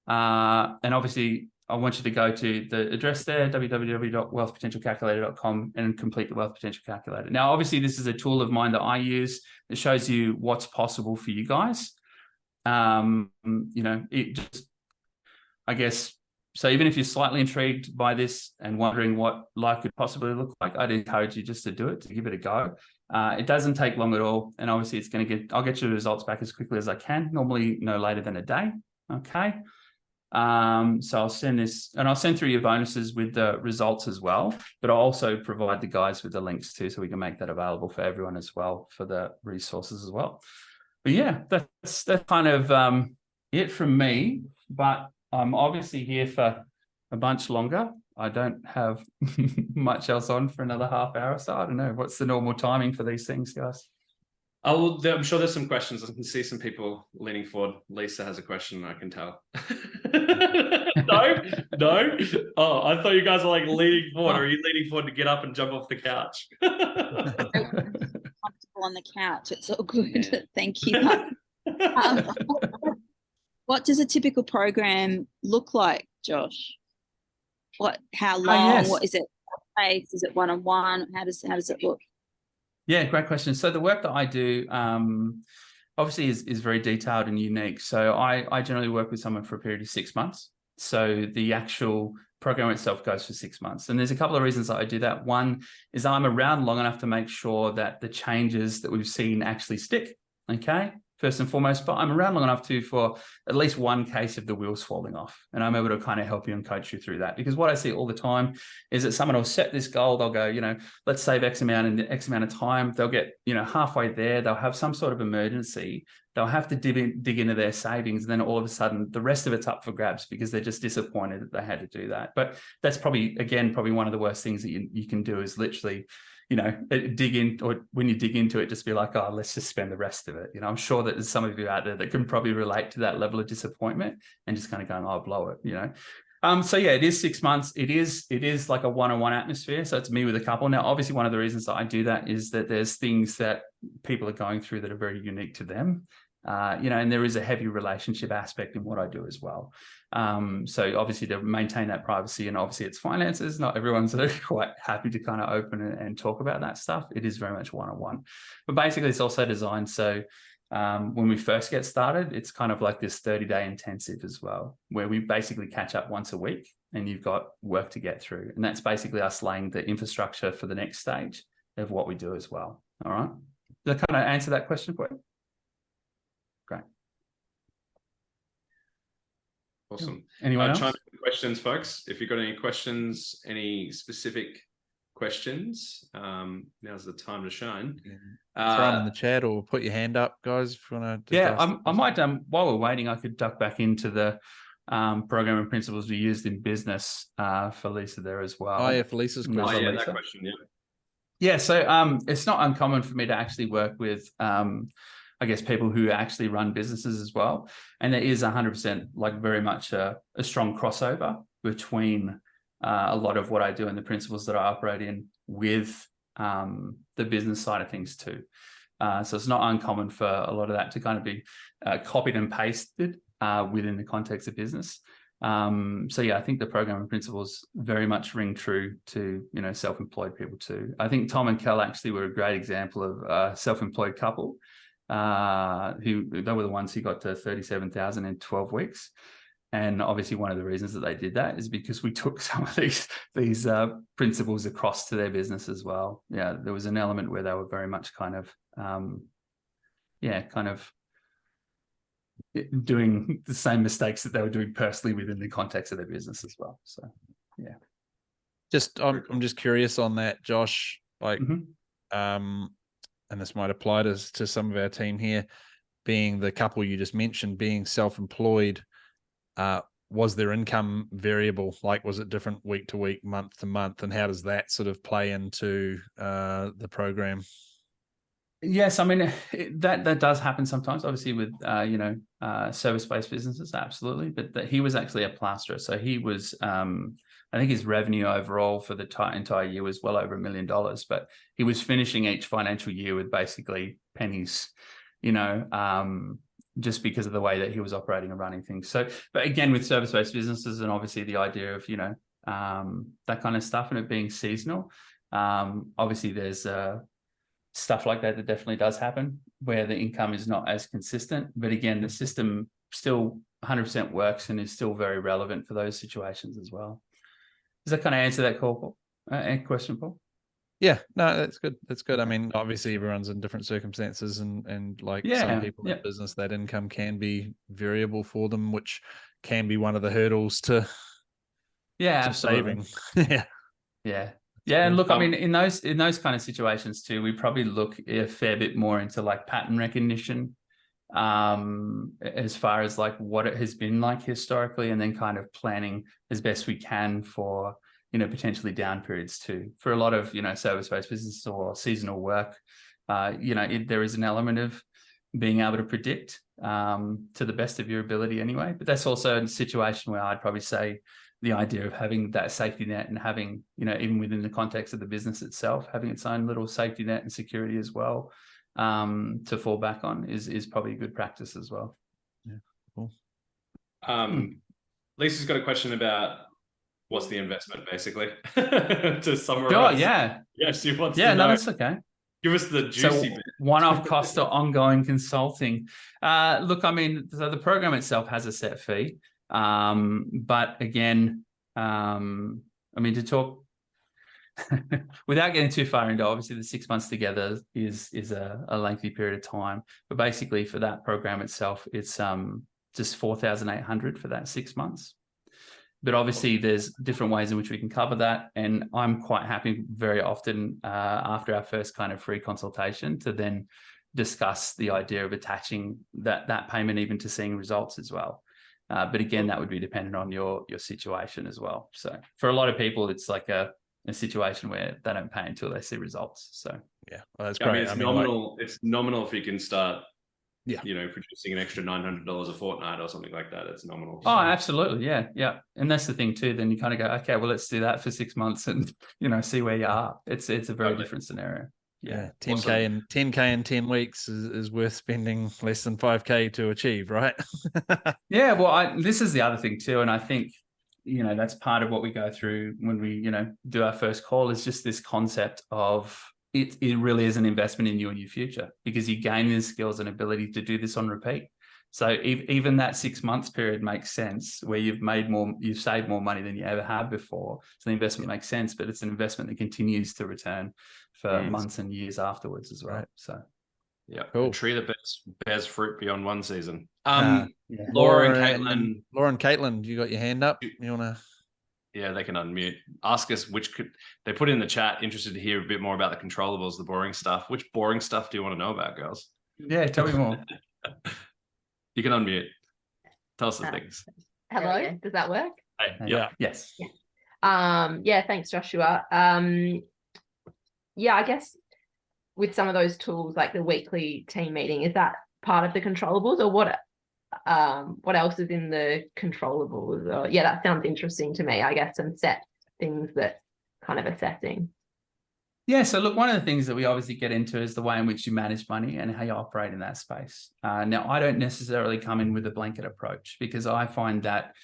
And obviously, I want you to go to the address there, www.wealthpotentialcalculator.com, and complete the Wealth Potential Calculator. Now, obviously, this is a tool of mine that I use that shows you what's possible for you guys. It just, I guess, so even if you're slightly intrigued by this and wondering what life could possibly look like, I'd encourage you just to do it, to give it a go. It doesn't take long at all. And obviously I'll get you the results back as quickly as I can, normally no later than a day. Okay. So I'll send this, and I'll send through your bonuses with the results as well, but I'll also provide the guys with the links too, so we can make that available for everyone as well, for the resources as well. But yeah, that's kind of it from me, but I'm obviously here for a bunch longer. I don't have much else on for another half hour. So I don't know. What's the normal timing for these things, guys? I'm sure there's some questions. I can see some people leaning forward. Lisa has a question, I can tell. No. Oh, I thought you guys were like leaning forward. Are you leaning forward to get up and jump off the couch? Comfortable on the couch. It's all good. Yeah. Thank you. What does a typical program look like, Josh? How long? yes. What is it? Is it one-on-one? How does it look? Yeah, great question. So the work that I do obviously is very detailed and unique. So I generally work with someone for a period of 6 months. So the actual program itself goes for 6 months. And there's a couple of reasons that I do that. One is I'm around long enough to make sure that the changes that we've seen actually stick, okay? First and foremost, but I'm around long enough for at least one case of the wheels falling off. And I'm able to kind of help you and coach you through that. Because what I see all the time is that someone will set this goal, they'll go, let's save X amount in X amount of time. They'll get, halfway there, they'll have some sort of emergency. They'll have to dig into their savings. And then all of a sudden, the rest of it's up for grabs because they're just disappointed that they had to do that. But that's probably one of the worst things that you can do is literally, dig in, or when you dig into it, just be like, oh, let's just spend the rest of it. I'm sure that there's some of you out there that can probably relate to that level of disappointment and just kind of going, oh, blow it, So yeah, it is 6 months. It is like a one-on-one atmosphere. So it's me with a couple. Now, obviously, one of the reasons that I do that is that there's things that people are going through that are very unique to them. And there is a heavy relationship aspect in what I do as well. So obviously to maintain that privacy, and obviously it's finances, not everyone's quite happy to kind of open and talk about that stuff. It is very much one-on-one, but basically it's also designed so when we first get started, it's kind of like this 30-day intensive as well, where we basically catch up once a week and you've got work to get through. And that's basically us laying the infrastructure for the next stage of what we do as well. All right. Does that kind of answer that question for you? Great. Awesome. Anyone else? Chime in questions, folks. If you've got any questions, any specific questions, now's the time to shine. Throw them in the chat or put your hand up, guys, if you want to. Yeah, I might, while we're waiting, I could duck back into the program and principles we used in business for Lisa there as well. Oh, yeah, for Lisa's question. Yeah, that question, yeah. Yeah, so it's not uncommon for me to actually work with I guess people who actually run businesses as well. And there is 100% like very much a strong crossover between a lot of what I do and the principles that I operate in with the business side of things too. So it's not uncommon for a lot of that to kind of be copied and pasted within the context of business. So yeah, I think the program and principles very much ring true to, self-employed people too. I think Tom and Kel actually were a great example of a self-employed couple who they were the ones who got to 37,000 in 12 weeks. And obviously one of the reasons that they did that is because we took some of these principles across to their business as well. Yeah, there was an element where they were very much kind of doing the same mistakes that they were doing personally within the context of their business as well. So, yeah. I'm just curious on that, Josh. Like, and this might apply to some of our team here, being the couple you just mentioned, being self-employed. Was their income variable? Like, was it different week to week, month to month, and how does that sort of play into the program? Yes, I mean that does happen sometimes. Obviously, with service-based businesses, absolutely. But he was actually a plasterer, so he was. I think his revenue overall for the entire year was well over $1 million. But he was finishing each financial year with basically pennies, just because of the way that he was operating and running things. So, but again, with service-based businesses, and obviously the idea of that kind of stuff and it being seasonal, obviously there's stuff like that definitely does happen where the income is not as consistent. But again, the system still 100% works and is still very relevant for those situations as well. Does that kind of answer that call, Paul? Question, Paul? Yeah, no, that's good. That's good. I mean, obviously everyone's in different circumstances and like some people in business, that income can be variable for them, which can be one of the hurdles to saving. Yeah. And look, I mean, in those kind of situations too, we probably look a fair bit more into like pattern recognition, as far as like what it has been like historically, and then kind of planning as best we can for potentially down periods too. For a lot of, service-based businesses or seasonal work, there is an element of being able to predict to the best of your ability anyway. But that's also a situation where I'd probably say the idea of having that safety net and having, even within the context of the business itself, having its own little safety net and security as well to fall back on is probably a good practice as well. Yeah, cool. Lisa's got a question about what's the investment, basically, to summarize. Sure, yeah. Yeah, she wants Yeah, to know. no, that's okay. Give us the juicy bit. One-off cost or ongoing consulting. Look, I mean, so the program itself has a set fee. But again, I mean, to talk without getting too far into, obviously the 6 months together is a lengthy period of time. But basically for that program itself, it's just 4,800 for that 6 months. But obviously there's different ways in which we can cover that. And I'm quite happy very often after our first kind of free consultation to then discuss the idea of attaching that payment even to seeing results as well. But again, that would be dependent on your situation as well. So for a lot of people, it's like a situation where they don't pay until they see results. So yeah, well, that's I great. mean, it's nominal. It's nominal if you can start, producing an extra $900 a fortnight or something like that. It's nominal. Oh, absolutely. Yeah. Yeah. And that's the thing too. Then you kind of go, okay, well, let's do that for 6 months and, see where you are. It's a very different scenario. Yeah, 10K in 10 weeks is worth spending less than 5K to achieve, right? Yeah, well, this is the other thing too. And I think, that's part of what we go through when we, do our first call is just this concept of it really is an investment in you and your future because you gain the skills and ability to do this on repeat. So even that 6 months period makes sense where you've saved more money than you ever have before. So the investment makes sense, but it's an investment that continues to return for months and years afterwards as well. Right. So yeah, cool. A tree that bears fruit beyond one season. Yeah. Laura and Caitlin, you got your hand up? You wanna? Yeah, they can unmute. Ask us they put in the chat, interested to hear a bit more about the controllables, the boring stuff. Which boring stuff do you want to know about, girls? Yeah, tell me more. You can unmute. Tell us the things. Hello, does that work? Hey, yeah. Yes. Yeah. Thanks, Joshua. I guess with some of those tools, like the weekly team meeting, is that part of the controllables, or what else is in the controllables? Or, that sounds interesting to me. I guess some set things that kind of assessing. Yeah, so look, one of the things that we obviously get into is the way in which you manage money and how you operate in that space. Now, I don't necessarily come in with a blanket approach because I find that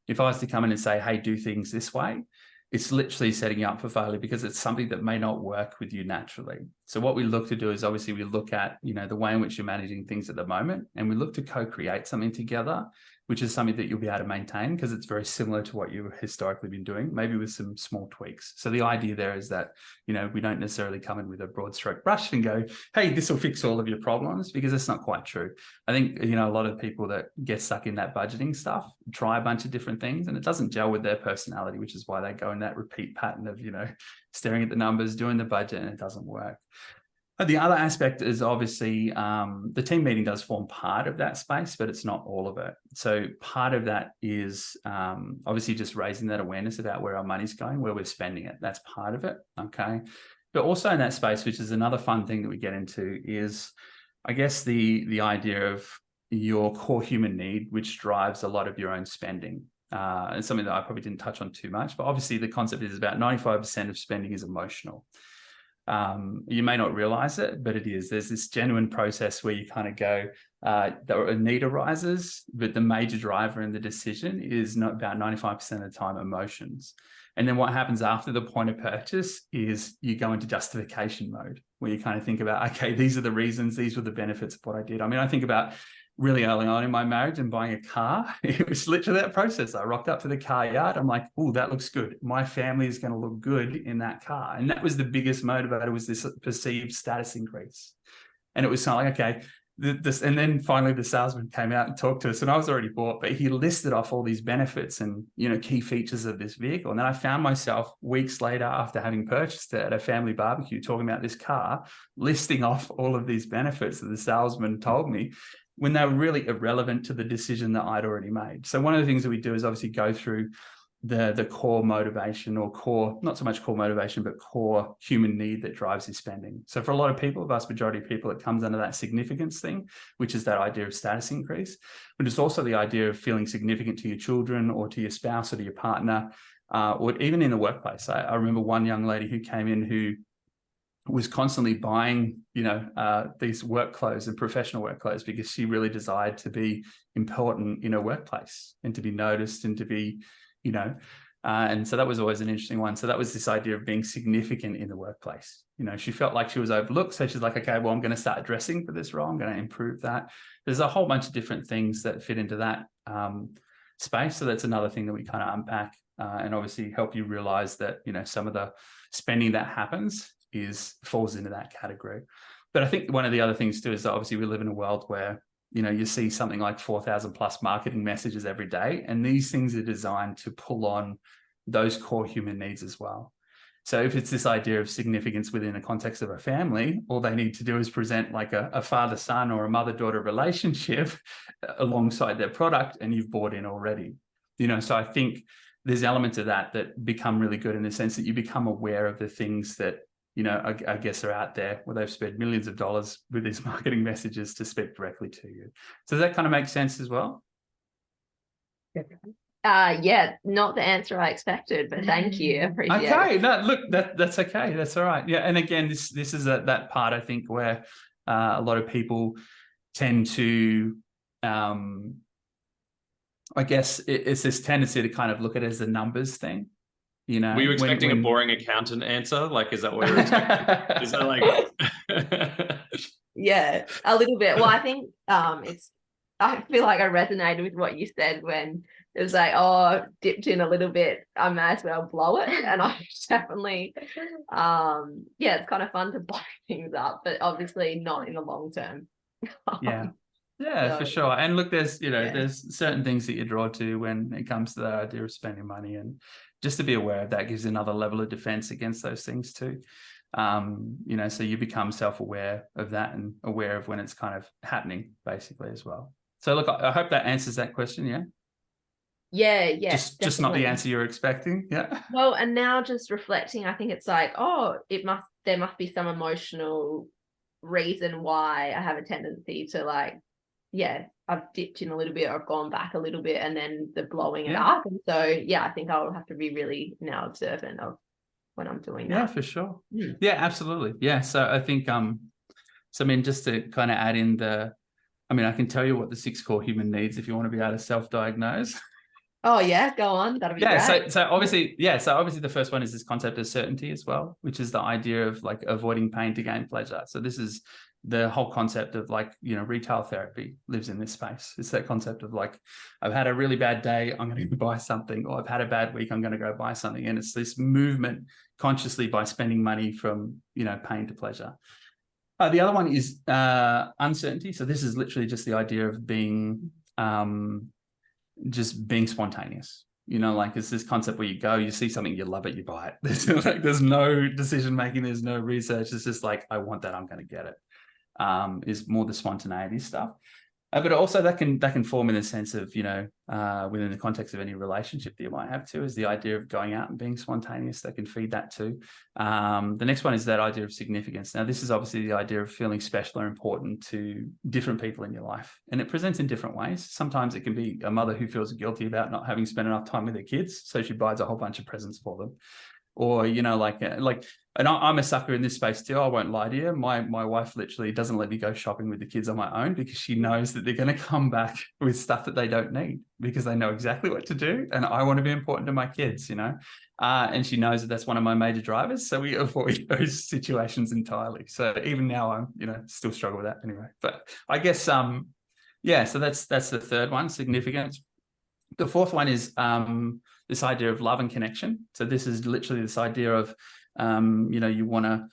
if I was to come in and say, hey, do things this way, it's literally setting you up for failure because it's something that may not work with you naturally. So what we look to do is obviously we look at, the way in which you're managing things at the moment, and we look to co-create something together, which is something that you'll be able to maintain because it's very similar to what you've historically been doing, maybe with some small tweaks. So the idea there is that, we don't necessarily come in with a broad stroke brush and go, hey, this will fix all of your problems, because that's not quite true. I think, a lot of people that get stuck in that budgeting stuff try a bunch of different things and it doesn't gel with their personality, which is why they go in that repeat pattern of, staring at the numbers, doing the budget, and it doesn't work. The other aspect is obviously the team meeting does form part of that space, but it's not all of it. So part of that is obviously just raising that awareness about where our money's going, where we're spending it. That's part of it, okay? But also in that space, which is another fun thing that we get into, is I guess the idea of your core human need, which drives a lot of your own spending. And something that I probably didn't touch on too much, but obviously the concept is about 95% of spending is emotional. You may not realize it, but it is. There's this genuine process where you kind of go, the need arises, but the major driver in the decision is not about 95% of the time emotions. And then what happens after the point of purchase is you go into justification mode, where you kind of think about, okay, these are the reasons, these were the benefits of what I did. I mean, I think about really early on in my marriage and buying a car. It was literally that process. I rocked up to the car yard. I'm like, oh, that looks good. My family is going to look good in that car. And that was the biggest motivator, was this perceived status increase. And it was kind of like, okay, and then finally the salesman came out and talked to us, and I was already bought, but he listed off all these benefits and, key features of this vehicle. And then I found myself weeks later, after having purchased it at a family barbecue, talking about this car, listing off all of these benefits that the salesman told me, when they were really irrelevant to the decision that I'd already made. So one of the things that we do is obviously go through the core motivation, or core, not so much core motivation, but core human need that drives your spending. So for a lot of people, vast majority of people, it comes under that significance thing, which is that idea of status increase, but it's also the idea of feeling significant to your children or to your spouse or to your partner, or even in the workplace. I remember one young lady who came in who was constantly buying, these work clothes and professional work clothes because she really desired to be important in her workplace and to be noticed and to be, and so that was always an interesting one. So that was this idea of being significant in the workplace. She felt like she was overlooked. So she's like, okay, well, I'm going to start dressing for this role. I'm going to improve that. There's a whole bunch of different things that fit into that space. So that's another thing that we kind of unpack and obviously help you realize that, some of the spending that happens falls into that category. But I think one of the other things too is that obviously we live in a world where, you see something like 4,000 plus marketing messages every day. And these things are designed to pull on those core human needs as well. So if it's this idea of significance within the context of a family, all they need to do is present like a father-son or a mother-daughter relationship alongside their product, and you've bought in already. So I think there's elements of that become really good in the sense that you become aware of the things that, I guess are out there where they've spent millions of dollars with these marketing messages to speak directly to you. So does that kind of make sense as well? Yeah, not the answer I expected, but thank you. Appreciate it. Okay, no, look, that's okay. That's all right. Yeah, and again, this is that part I think where a lot of people tend to, I guess it's this tendency to kind of look at it as a numbers thing. Were you expecting a boring accountant answer? Like, is that what you're expecting? Is that like? Yeah, a little bit. Well, I think I feel like I resonated with what you said when it was like, oh, dipped in a little bit, I may as well blow it. And I definitely, it's kind of fun to blow things up, but obviously not in the long term. Yeah, for sure. And look, there's certain things that you draw to when it comes to the idea of spending money, and just to be aware of that gives another level of defense against those things too. So you become self-aware of that and aware of when it's kind of happening basically as well. So look, I hope that answers that question. Yeah. Just not the answer you're expecting. Yeah. Well, and now just reflecting, I think it's like, there must be some emotional reason why I have a tendency to I've dipped in a little bit or I've gone back a little bit, and then the blowing it up. And so, I think I'll have to be really now observant of when I'm doing that. Yeah, for sure. Yeah, absolutely. Yeah. So I think, just to kind of add in I can tell you what the 6 core human needs if you want to be able to self-diagnose. Oh yeah, go on. That'll be great. So obviously the first one is this concept of certainty as well, which is the idea of like avoiding pain to gain pleasure. So this is the whole concept of retail therapy lives in this space. It's that concept of like, I've had a really bad day, I'm going to buy something, or I've had a bad week, I'm going to go buy something. And it's this movement consciously by spending money from, pain to pleasure. The other one is uncertainty. So this is literally just the idea of being spontaneous. It's this concept where you see something, you love it, you buy it. There's no decision making, there's no research. It's just like, I want that, I'm going to get it. Is more the spontaneity stuff. But also that can form in the sense of, within the context of any relationship that you might have too, is the idea of going out and being spontaneous. That can feed that too. The next one is that idea of significance. Now, this is obviously the idea of feeling special or important to different people in your life. And it presents in different ways. Sometimes it can be a mother who feels guilty about not having spent enough time with their kids, so she buys a whole bunch of presents for them. Or, and I'm a sucker in this space too. I won't lie to you. My wife literally doesn't let me go shopping with the kids on my own because she knows that they're going to come back with stuff that they don't need because they know exactly what to do. And I want to be important to my kids, and she knows that that's one of my major drivers. So we avoid those situations entirely. So even now I'm, still struggle with that anyway. But I guess, so that's the third one, significance. The fourth one is this idea of love and connection. So this is literally this idea of, you want to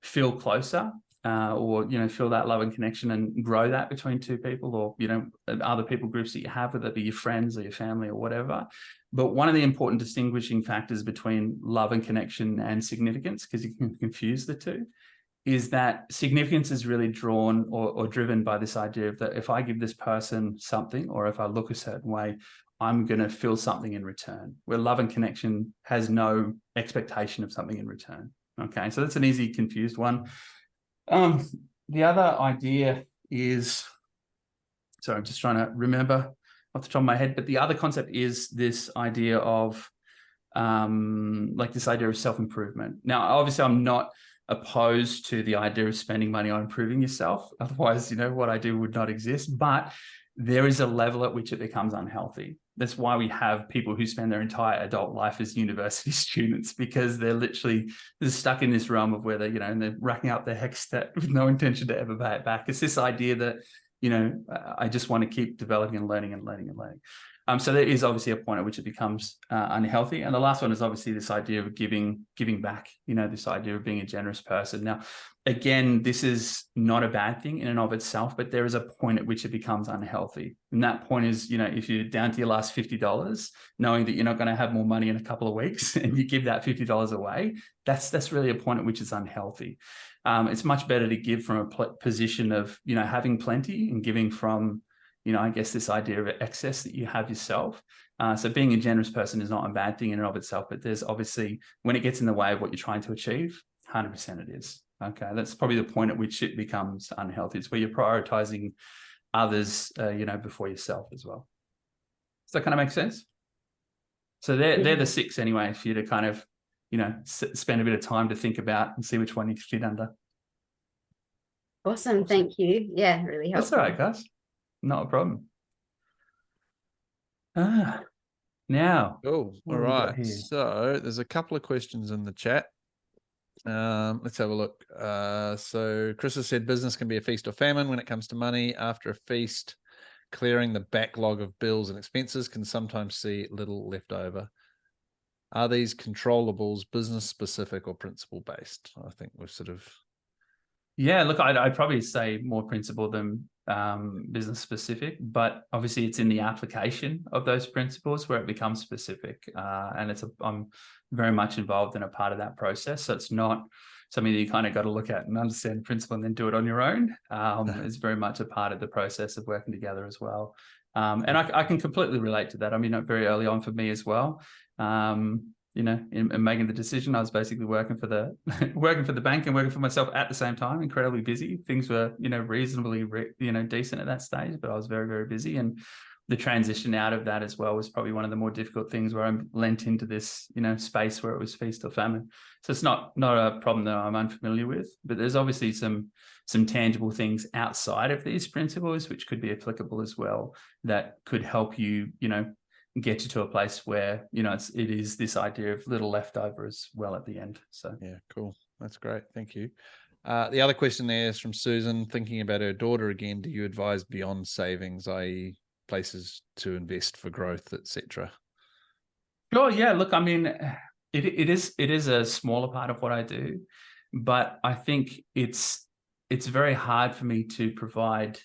feel closer or, feel that love and connection and grow that between two people or, other people groups that you have, whether it be your friends or your family or whatever. But one of the important distinguishing factors between love and connection and significance, because you can confuse the two, is that significance is really drawn or driven by this idea of that if I give this person something or if I look a certain way, I'm going to feel something in return, where love and connection has no expectation of something in return. Okay, so that's an easy confused one. The other idea is, sorry, I'm just trying to remember off the top of my head, but the other concept is this idea of like this idea of self-improvement. Now, obviously, I'm not opposed to the idea of spending money on improving yourself. Otherwise, what I do would not exist. But there is a level at which it becomes unhealthy. That's why we have people who spend their entire adult life as university students, because they're literally stuck in this realm of where they, and they're racking up their HECS debt with no intention to ever pay it back. It's this idea that, I just want to keep developing and learning and learning and learning. So there is obviously a point at which it becomes unhealthy. And the last one is obviously this idea of giving back, this idea of being a generous person. Now, again, this is not a bad thing in and of itself, but there is a point at which it becomes unhealthy. And that point is, if you're down to your last $50, knowing that you're not going to have more money in a couple of weeks and you give that $50 away, that's really a point at which it's unhealthy. It's much better to give from a position of, having plenty and giving from, I guess this idea of excess that you have yourself. So being a generous person is not a bad thing in and of itself, but there's obviously, when it gets in the way of what you're trying to achieve, 100% it is. Okay, that's probably the point at which it becomes unhealthy. It's where you're prioritizing others, before yourself as well. Does that kind of make sense? So they're the 6 anyway, for you to kind of, spend a bit of time to think about and see which one you fit under. Awesome, thank you. Yeah, really helpful. That's all right, guys. Not a problem. Now. Cool. All right. So there's a couple of questions in the chat. Let's have a look. So Chris has said business can be a feast or famine when it comes to money. After a feast, clearing the backlog of bills and expenses can sometimes see little left over. Are these controllables business specific or principle based? I think we've sort of. Yeah, look, I'd probably say more principle than business specific, but obviously it's in the application of those principles where it becomes specific. And I'm very much involved in a part of that process. So it's not something that you kind of got to look at and understand the principle and then do it on your own. It's very much a part of the process of working together as well. And I can completely relate to that. I mean, very early on for me as well. In making the decision, I was basically working for the bank and working for myself at the same time, incredibly busy. Things were, reasonably, decent at that stage, but I was very, very busy. And the transition out of that as well was probably one of the more difficult things, where I lent into this, space where it was feast or famine. So it's not a problem that I'm unfamiliar with, but there's obviously some tangible things outside of these principles, which could be applicable as well, that could help you, get you to a place where, it is this idea of little leftover as well at the end. So yeah, cool. That's great. Thank you. The other question there is from Susan, thinking about her daughter again. Do you advise beyond savings, i.e. places to invest for growth, etc.? Sure. Yeah. Look, I mean, it is a smaller part of what I do, but I think it's very hard for me to provide,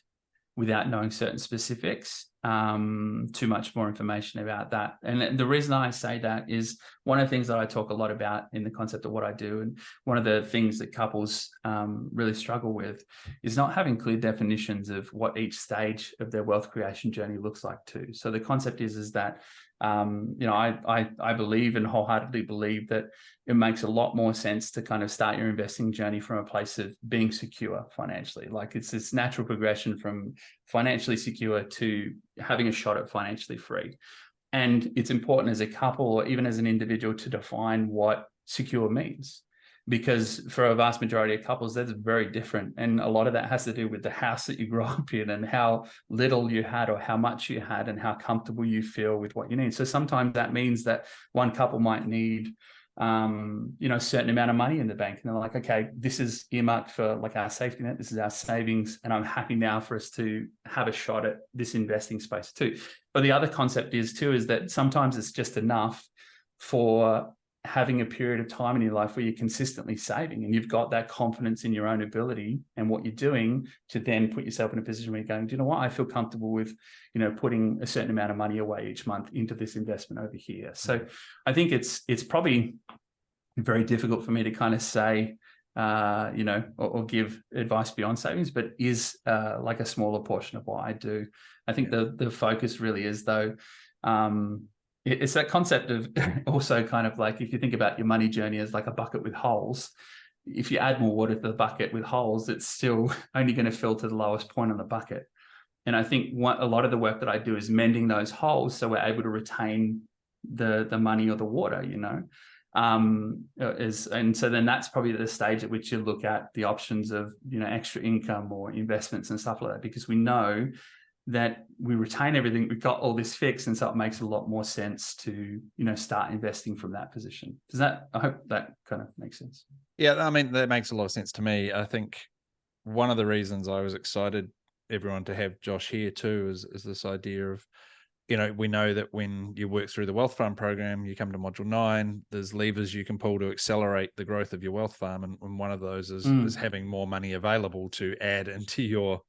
without knowing certain specifics, too much more information about that. And the reason I say that is one of the things that I talk a lot about in the concept of what I do, and one of the things that couples really struggle with, is not having clear definitions of what each stage of their wealth creation journey looks like too. So the concept is that I believe and wholeheartedly believe that it makes a lot more sense to kind of start your investing journey from a place of being secure financially. Like it's this natural progression from financially secure to having a shot at financially free. And it's important as a couple, or even as an individual, to define what secure means. Because for a vast majority of couples, that's very different. And a lot of that has to do with the house that you grew up in, and how little you had or how much you had, and how comfortable you feel with what you need. So sometimes that means that one couple might need, a certain amount of money in the bank. And they're like, okay, this is earmarked for like our safety net. This is our savings. And I'm happy now for us to have a shot at this investing space too. But the other concept is that sometimes it's just enough for having a period of time in your life where you're consistently saving, and you've got that confidence in your own ability and what you're doing, to then put yourself in a position where you're going, do you know what, I feel comfortable with, putting a certain amount of money away each month into this investment over here. So I think it's probably very difficult for me to kind of say, or give advice beyond savings, but is like a smaller portion of what I do. I think the focus really is, though, It's that concept of also kind of like, if you think about your money journey as like a bucket with holes, if you add more water to the bucket with holes, it's still only going to fill to the lowest point on the bucket. And I think a lot of the work that I do is mending those holes so we're able to retain the money or the water, you know. And so then that's probably the stage at which you look at the options of, you know, extra income or investments and stuff like that, because we know that we retain everything, we've got all this fixed, and so it makes a lot more sense to, you know, start investing from that position. I hope that kind of makes sense. Yeah, I mean, that makes a lot of sense to me. I think one of the reasons I was excited everyone to have Josh here too is this idea of, you know, we know that when you work through the wealth farm program, you come to module 9, there's levers you can pull to accelerate the growth of your wealth farm. And one of those is having more money available to add into your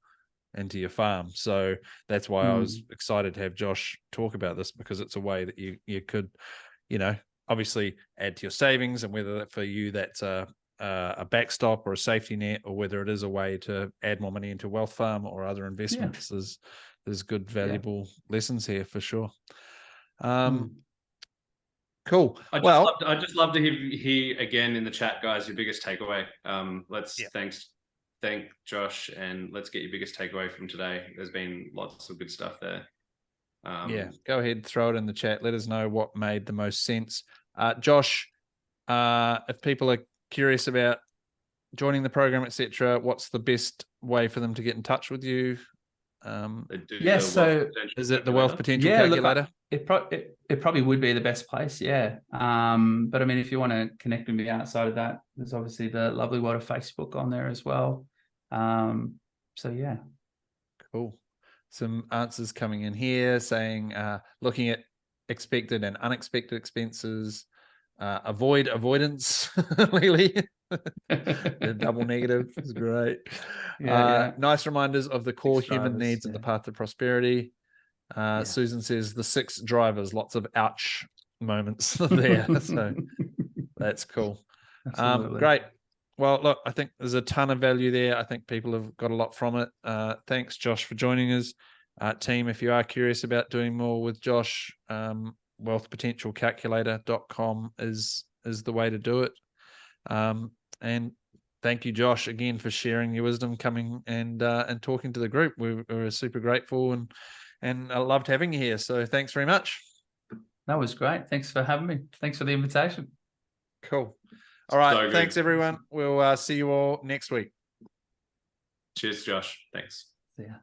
farm. So that's why I was excited to have Josh talk about this, because it's a way that you could, you know, obviously add to your savings, and whether that for you that's a backstop or a safety net, or whether it is a way to add more money into wealth farm or other investments, there's good valuable lessons here for sure. Cool. I'd just love to hear again in the chat, guys, your biggest takeaway. Thank Josh, and let's get your biggest takeaway from today. There's been lots of good stuff there. Go ahead, throw it in the chat. Let us know what made the most sense. Josh, if people are curious about joining the program, etc., what's the best way for them to get in touch with you? So is it the Wealth Potential Calculator? It probably would be the best place, yeah. But I mean, if you want to connect with me outside of that, there's obviously the Lovely Water Facebook on there as well. So yeah. Cool. Some answers coming in here saying, looking at expected and unexpected expenses, avoid avoidance, Lily. The double negative is great. Nice reminders of the core human needs and the path to prosperity. Susan says the 6 drivers, lots of ouch moments there. So that's cool. Great. Well, look, I think there's a ton of value there. I think people have got a lot from it. Thanks, Josh, for joining us. Team, if you are curious about doing more with Josh, wealthpotentialcalculator.com is the way to do it. And thank you, Josh, again for sharing your wisdom, coming and talking to the group. We're super grateful and I loved having you here. So thanks very much. That was great. Thanks for having me. Thanks for the invitation. Cool. All right. Thanks, everyone. We'll see you all next week. Cheers, Josh. Thanks. See ya.